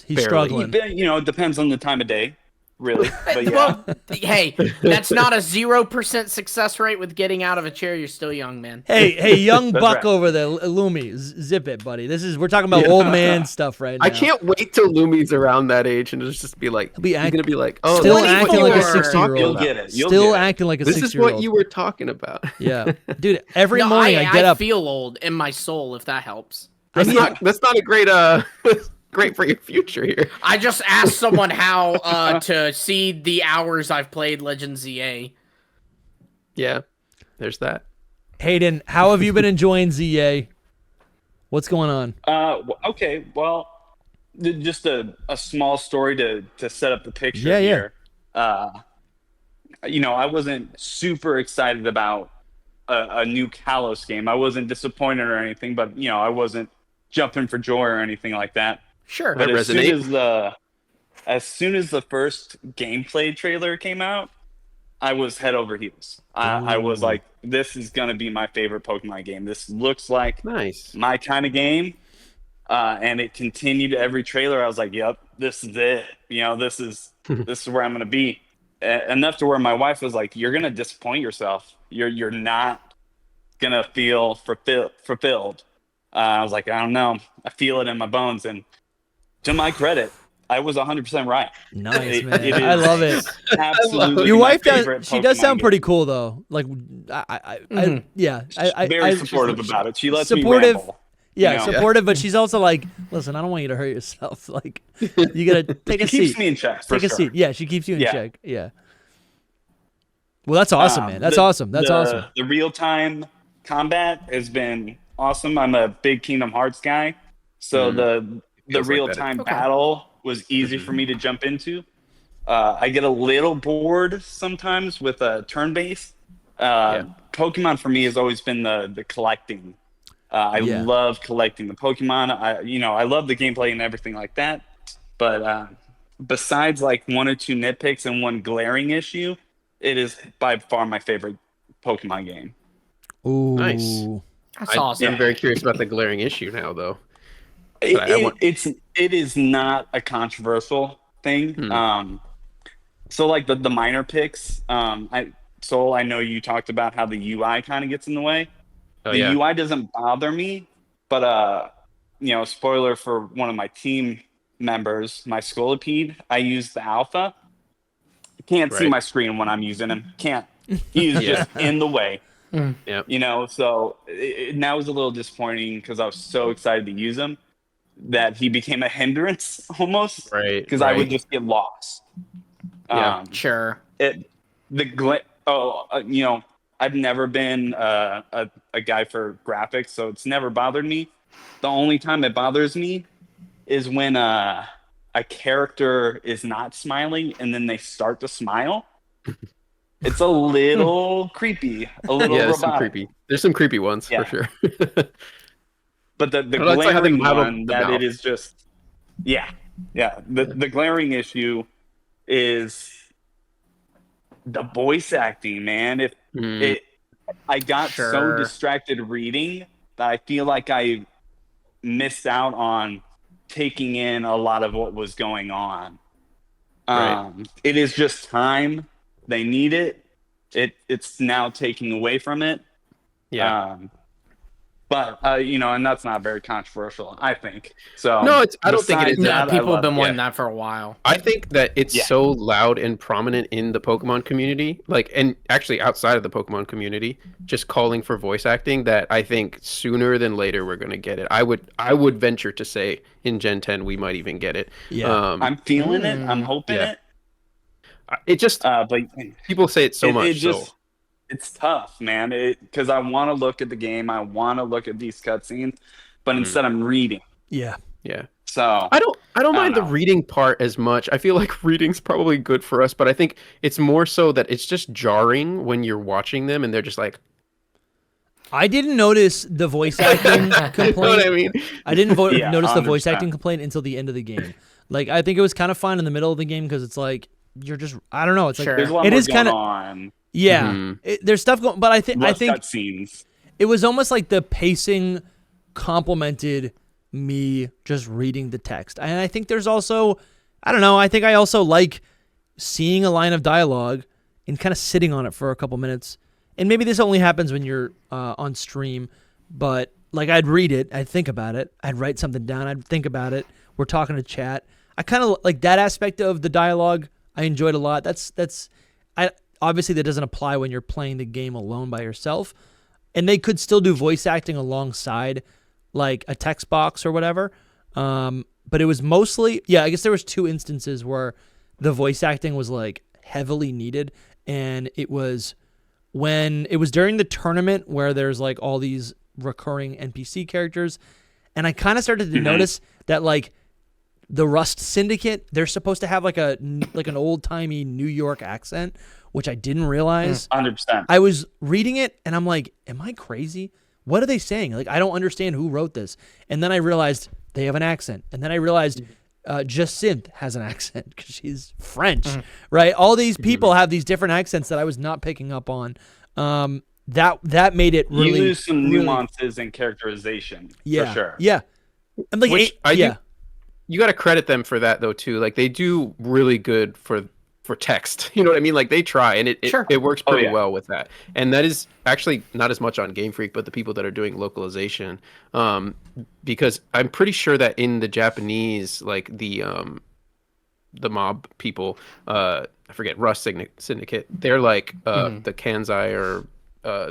He's barely. struggling. It depends on the time of day, really. But yeah. Well, hey, that's not a 0% success rate with getting out of a chair. You're still young, man. Hey, young That's buck right. over there, Lumi, zip it, buddy. We're talking about old man stuff right now. I can't wait till Lumi's around that age and just be like, He'll be he's gonna be like, oh, still this is what acting you like a were 60-year-old. You'll talking get about. it. You'll Still get it. acting like a This is 6-year-old. what you were talking about. Yeah, dude. Every No, morning I get up. feel old in my soul, if that helps. That's not a great great for your future here. I just asked someone how to see the hours I've played Legend ZA. Yeah, there's that. Hayden, how have you been enjoying ZA? What's going on? Okay, well, just a small story to set up the picture Yeah, yeah. here. I wasn't super excited about a new Kalos game. I wasn't disappointed or anything, but I wasn't jumping for joy or anything like that. Sure. But That as soon as the first gameplay trailer came out, I was head over heels. I was like, this is gonna be my favorite Pokemon game. This looks like Nice. my kind of game. And it continued every trailer. I was like, yep, this is it. This is where I'm gonna be. Enough to where my wife was like, you're gonna disappoint yourself. You're not gonna feel fulfilled. I was like, I don't know. I feel it in my bones. And to my credit, I was 100% right. Nice, man. I love it. Absolutely. Your my wife does. favorite She does Pokemon sound game. pretty cool, though. Like, yeah. Very supportive about it. She lets supportive. me ramble. Yeah, supportive, but she's also like, listen, I don't want you to hurt yourself. Like, you gotta take a seat. Keeps me in check. Take a sure. seat. Yeah, she keeps you in Yeah. check. Yeah. Well, that's awesome, man. That's awesome. That's awesome. The real-time combat has been awesome. I'm a big Kingdom Hearts guy, so the Feels like real-time that. Okay. battle was easy for me to jump into. I get a little bored sometimes with turn-based. Pokemon for me has always been the collecting. I love collecting the Pokemon. I love the gameplay and everything like that. But besides like one or two nitpicks and one glaring issue, it is by far my favorite Pokemon game. Ooh. Nice. That's awesome. I'm very curious about the glaring issue now, though. It is not a controversial thing. So like the minor picks, I know you talked about how the UI kind of gets in the way. The UI doesn't bother me, but spoiler for one of my team members, my Scolipede, I use the alpha. Can't see my screen when I'm using him. Can't. He's just in the way. Yeah. So now was a little disappointing because I was so excited to use him that he became a hindrance almost. Right. Because I would just get lost. Yeah. Sure. I've never been a guy for graphics, so it's never bothered me. The only time it bothers me is when a character is not smiling and then they start to smile. It's a little creepy, a little robotic. There's some creepy ones for sure. But the glaring one that it is just, the glaring issue is the voice acting, man. I got so distracted reading that I feel like I missed out on taking in a lot of what was going on. It is just time. They need it. It's now taking away from it. And that's not very controversial, I think. So no, I don't think it is. No, people have been wanting that for a while. I think that it's so loud and prominent in the Pokemon community, and actually outside of the Pokemon community, just calling for voice acting, that I think sooner than later we're going to get it. I would venture to say in Gen 10 we might even get it. I'm feeling it. I'm hoping it. It just, but people say it so much. It's tough, man. Because I want to look at the game, I want to look at these cutscenes, but instead I'm reading. Yeah. So I don't mind the reading part as much. I feel like reading's probably good for us, but I think it's more so that it's just jarring when you're watching them and they're just like. I didn't notice the voice acting complaint. You know what I mean? I didn't notice the 100%. voice acting complaint until the end of the game. Like, I think it was kind of fine in the middle of the game because it's like you're just, I don't know. It's like there's a lot it more is kind of on. Yeah, there's stuff going, but I think cutscenes. It was almost like the pacing complemented me just reading the text, and I think there's also, I don't know. I think I also like seeing a line of dialogue and kind of sitting on it for a couple minutes. And maybe this only happens when you're on stream, but like I'd read it, I'd think about it, I'd write something down, I'd think about it. We're talking to chat. I kind of like that aspect of the dialogue. I enjoyed a lot. Obviously, that doesn't apply when you're playing the game alone by yourself. And they could still do voice acting alongside, like, a text box or whatever. But it was mostly... Yeah, I guess there was 2 instances where the voice acting was, like, heavily needed. And it was when it was during the tournament where there's like all these recurring NPC characters, and I kind of started to notice that like the Rust Syndicate, they're supposed to have like an old timey New York accent, which I didn't realize. 100%. I was reading it and I'm like, am I crazy? What are they saying? Like, I don't understand who wrote this. And then I realized they have an accent. And then I realized Jacinthe has an accent because she's French, right? All these people have these different accents that I was not picking up on. That made it really use some nuances and characterization. Yeah, for sure. Yeah, and like you got to credit them for that though too. Like they do really good for text. You know what I mean? Like they try, and it works pretty well with that. And that is actually not as much on Game Freak, but the people that are doing localization, because I'm pretty sure that in the Japanese, like the mob people, I forget, Rust Syndicate, they're like the Kansai or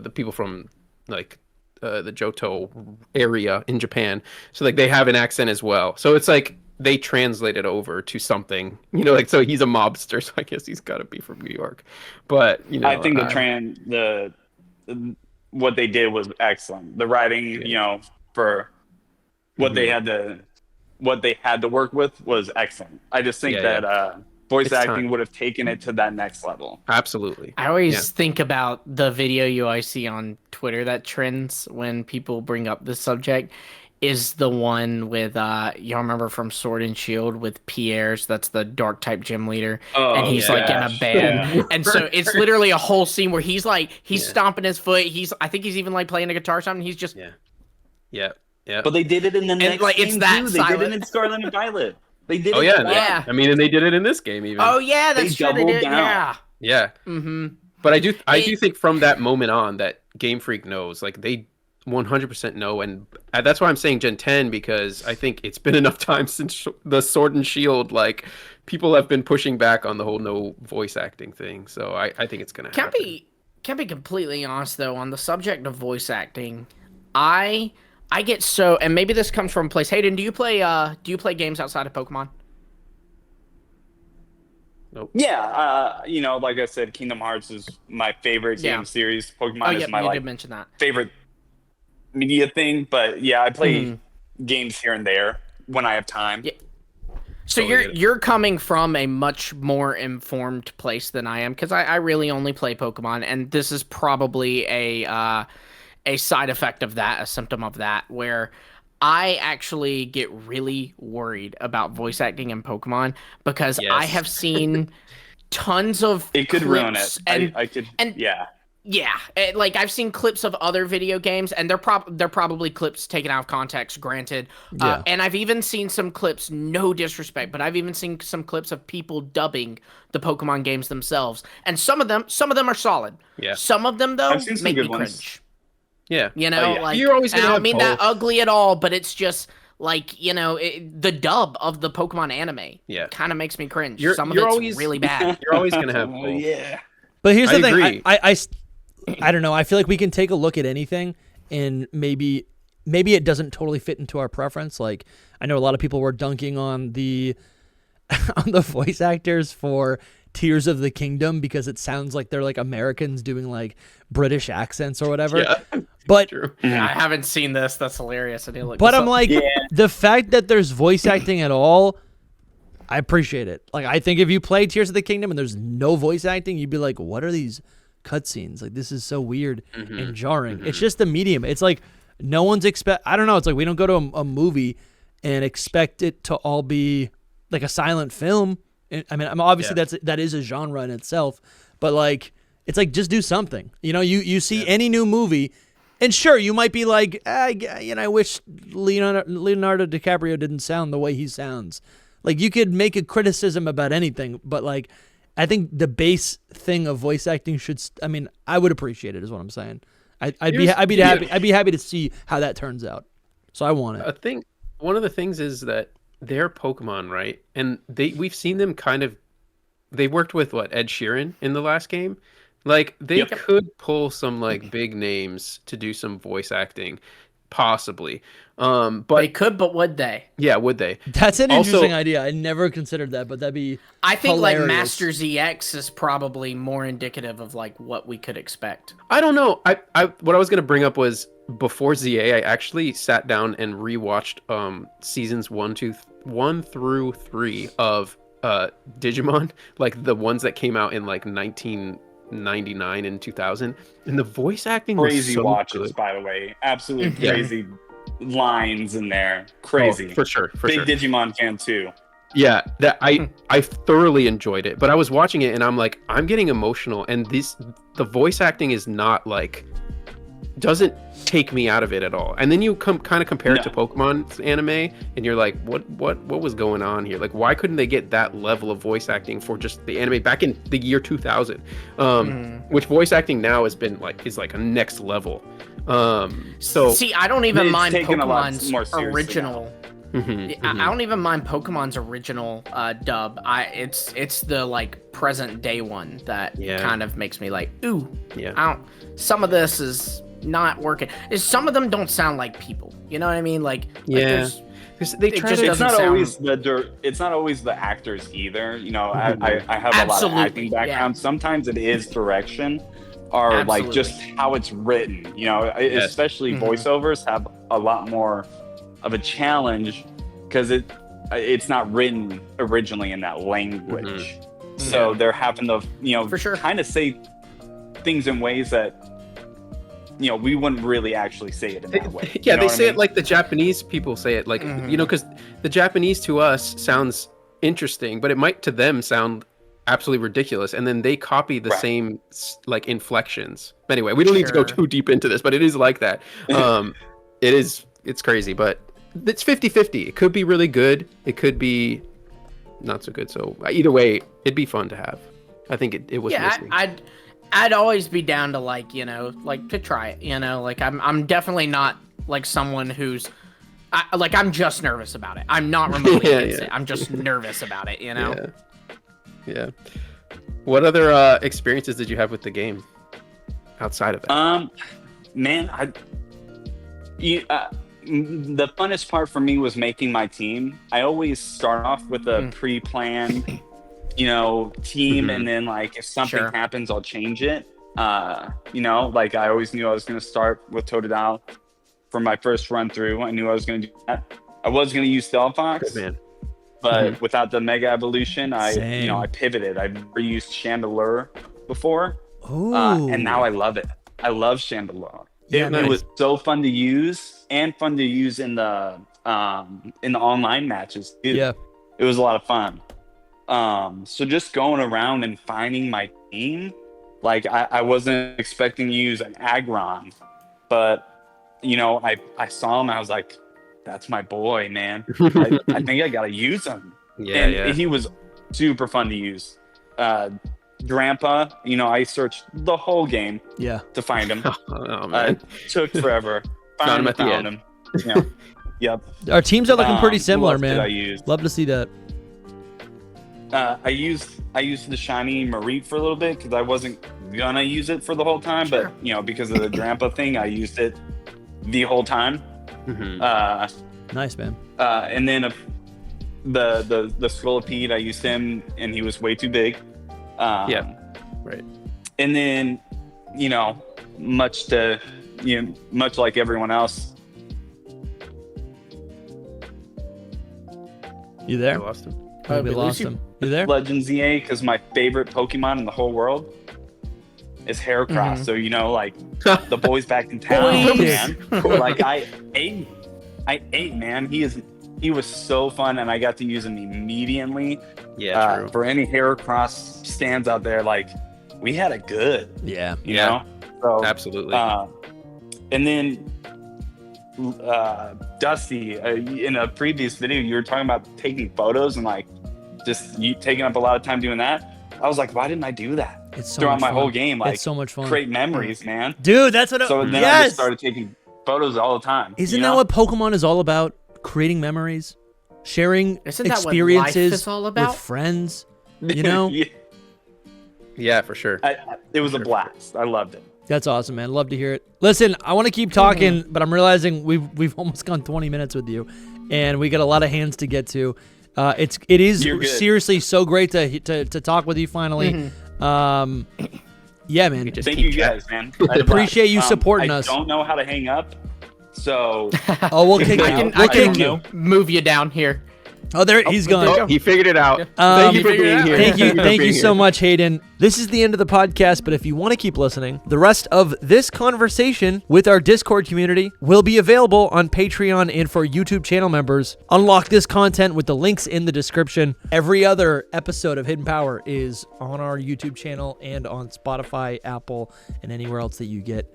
the people from like the Johto area in Japan. So like they have an accent as well. So it's like they translate it over to something, you know, like, so he's a mobster, so I guess he's got to be from New York. But, you know, I think what they did was excellent. The writing, you know, for what they had to work with was excellent. I just think that voice acting would have taken it to that next level. Absolutely. I always think about the video you always see on Twitter that trends when people bring up this subject is the one with y'all remember from Sword and Shield with Pierre's, that's the dark type gym leader, and he's like in a band, and so it's literally a whole scene where he's like stomping his foot, I think he's even like playing a guitar or something, he's just yeah. But they did it in the next like, game it's that too. They did it in Scarlet and Violet. They did it. Yeah. I mean, and they did it in this game even. Oh yeah, that's true. They did. Down. Yeah. But I do think from that moment on that Game Freak knows, like they 100% know, and that's why I'm saying Gen 10, because I think it's been enough time since the Sword and Shield, like people have been pushing back on the whole no voice acting thing. So I think it's gonna happen. Can't be completely honest though on the subject of voice acting. I get so, and maybe this comes from a place. Hayden, do you play games outside of Pokemon? Nope. Yeah, you know, like I said, Kingdom Hearts is my favorite game series. Pokemon is my did mention that. Favorite media thing, but yeah, I play games here and there when I have time. Yeah. So you're coming from a much more informed place than I am, because I really only play Pokemon, and this is probably a side effect of that, a symptom of that, where I actually get really worried about voice acting in Pokemon, because I have seen tons of it could ruin it. Yeah, like I've seen clips of other video games, and they're probably clips taken out of context, granted. And I've even seen some clips, no disrespect, but I've even seen some clips of people dubbing the Pokemon games themselves, and some of them are solid. Yeah. Some of them though make me cringe. Yeah. You know, like you're always gonna I have don't mean both. that ugly at all, but it's just like, you know, the dub of the Pokemon anime kind of makes me cringe. Some of it's really bad. You're always gonna have both. But here's the thing. Agree. I don't know. I feel like we can take a look at anything, and maybe it doesn't totally fit into our preference. Like, I know a lot of people were dunking on the voice actors for Tears of the Kingdom because it sounds like they're like Americans doing like British accents or whatever. Yeah, but I haven't seen this. That's hilarious. But I'm like, the fact that there's voice acting at all, I appreciate it. Like, I think if you play Tears of the Kingdom and there's no voice acting, you'd be like, what are these cutscenes? Like, this is so weird and jarring. It's just the medium. It's like no one's I don't know. It's like we don't go to a movie and expect it to all be like a silent film. I mean, obviously that is a genre in itself, but like it's like just do something. You know, you see any new movie, and sure, you might be like, I wish Leonardo DiCaprio didn't sound the way he sounds. Like, you could make a criticism about anything, but like, I think the base thing of voice acting should. I mean, I would appreciate it, is what I'm saying. I'd be happy to see how that turns out. So I want it. One of the things is that they're Pokemon, right? And we've seen them kind of. They worked with Ed Sheeran in the last game. Like, they could pull some like big names to do some voice acting. possibly. They But could, but would they? yeah, would they? That's an Also- interesting idea. I never considered that, but that'd be I think hilarious. like Master ZX is probably more indicative of like what we could expect. I don't know. What I was gonna bring up was before ZA, I actually sat down and rewatched seasons 1 through 3 of Digimon, like the ones that came out in like 1999 and 2000, and the voice acting Crazy was so watches, good. by the way. Absolutely Yeah. crazy lines in there. Crazy. Oh, for sure. Big Digimon fan too. Yeah, that I thoroughly enjoyed it. But I was watching it and I'm like, I'm getting emotional, and the voice acting is not like, doesn't take me out of it at all. And then you kind of compare it to Pokemon anime, and you're like, what was going on here? Like, why couldn't they get that level of voice acting for just the anime back in the year 2000? Which voice acting now is like a next level. So See, I don't even It's mind taken a lot Pokemon's more seriously original. I don't even mind Pokemon's original dub. It's the like present day one that kind of makes me like, ooh, some of this is not working. Some of them don't sound like people. You know what I mean? Like there's- they try to. It's not always it's not always the actors either. You know, I have a lot of acting background. Sometimes it is direction, or like just how it's written. You know, especially voiceovers have a lot more of a challenge because it's not written originally in that language. So they're having to, you know, kind of say things in ways that, you know, we wouldn't really actually say it in that way. Yeah, they say it like the Japanese people say it, like, you know, because the Japanese to us sounds interesting, but it might to them sound absolutely ridiculous, and then they copy the same like inflections. But anyway, we don't need to go too deep into this, but it is like that. It's crazy, but it's 50-50. It could be really good, it could be not so good. So either way, it'd be fun to have. I think it was missing. I'd always be down to like, you know, like to try it, you know, like I'm definitely not like someone who's I'm just nervous about it. I'm not remotely against it. I'm just nervous about it, you know? Yeah. What other experiences did you have with the game outside of that? Man, the funnest part for me was making my team. I always start off with a pre-planned, you know, team, and then like if something happens, I'll change it. You know, like I always knew I was going to start with Totodile for my first run through. I knew I was going to do that. I was going to use Delphox, but without the Mega Evolution, I pivoted. I've never used Chandelure before, and now I love it. I love Chandelure. It was so fun to use, and fun to use in the online matches too. Yeah, it was a lot of fun. So just going around and finding my team, like I wasn't expecting to use an Aggron, but you know, I saw him, I was like, that's my boy, man. I think I gotta use him. He was super fun to use. Grandpa, you know, I searched the whole game to find him. Oh man, took forever. Found him at the end. Yeah. Yep. Our teams are looking pretty similar, man. I used? Love to see that. I used the shiny Mareep for a little bit because I wasn't gonna use it for the whole time, but you know, because of the Grandpa thing, I used it the whole time. Nice, man. And then the Scolipede, I used him, and he was way too big. Right. And then, you know, much like everyone else. You there? I lost him. We lost him. You there? Legend ZA, because my favorite Pokemon in the whole world is Heracross. So, you know, like the boys back in town, man. Like I ate, man. He was so fun, and I got to use him immediately. Yeah, true. For any Heracross stands out there, like we had it good. Yeah. You know? So, absolutely. And then Dusty, in a previous video, you were talking about taking photos and like just you taking up a lot of time doing that. I was like, why didn't I do that? It's so throughout much my whole game. Like, it's so much fun. Create memories, man. Dude, that's what. So then I just started taking photos all the time. Isn't that what Pokemon is all about? Creating memories, sharing experiences is all about? with friends. You know. Yeah, yeah, for sure. It was a blast. I loved it. That's awesome, man. Love to hear it. Listen, I want to keep talking, but I'm realizing we've almost gone 20 minutes with you, and we got a lot of hands to get to. It is seriously so great to talk with you finally. Yeah, man. Thank you guys, man. Appreciate you supporting us. I don't know how to hang up, so. Oh, we'll kick you. I can move you down here. Oh, there he's gone. Oh, he figured it out. Thank you for being here. Thank you so much, Hayden. This is the end of the podcast, but if you want to keep listening, the rest of this conversation with our Discord community will be available on Patreon and for YouTube channel members. Unlock this content with the links in the description. Every other episode of Hidden Power is on our YouTube channel and on Spotify, Apple, and anywhere else that you get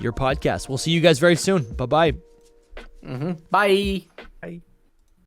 your podcast. We'll see you guys very soon. Bye-bye. Bye. Bye.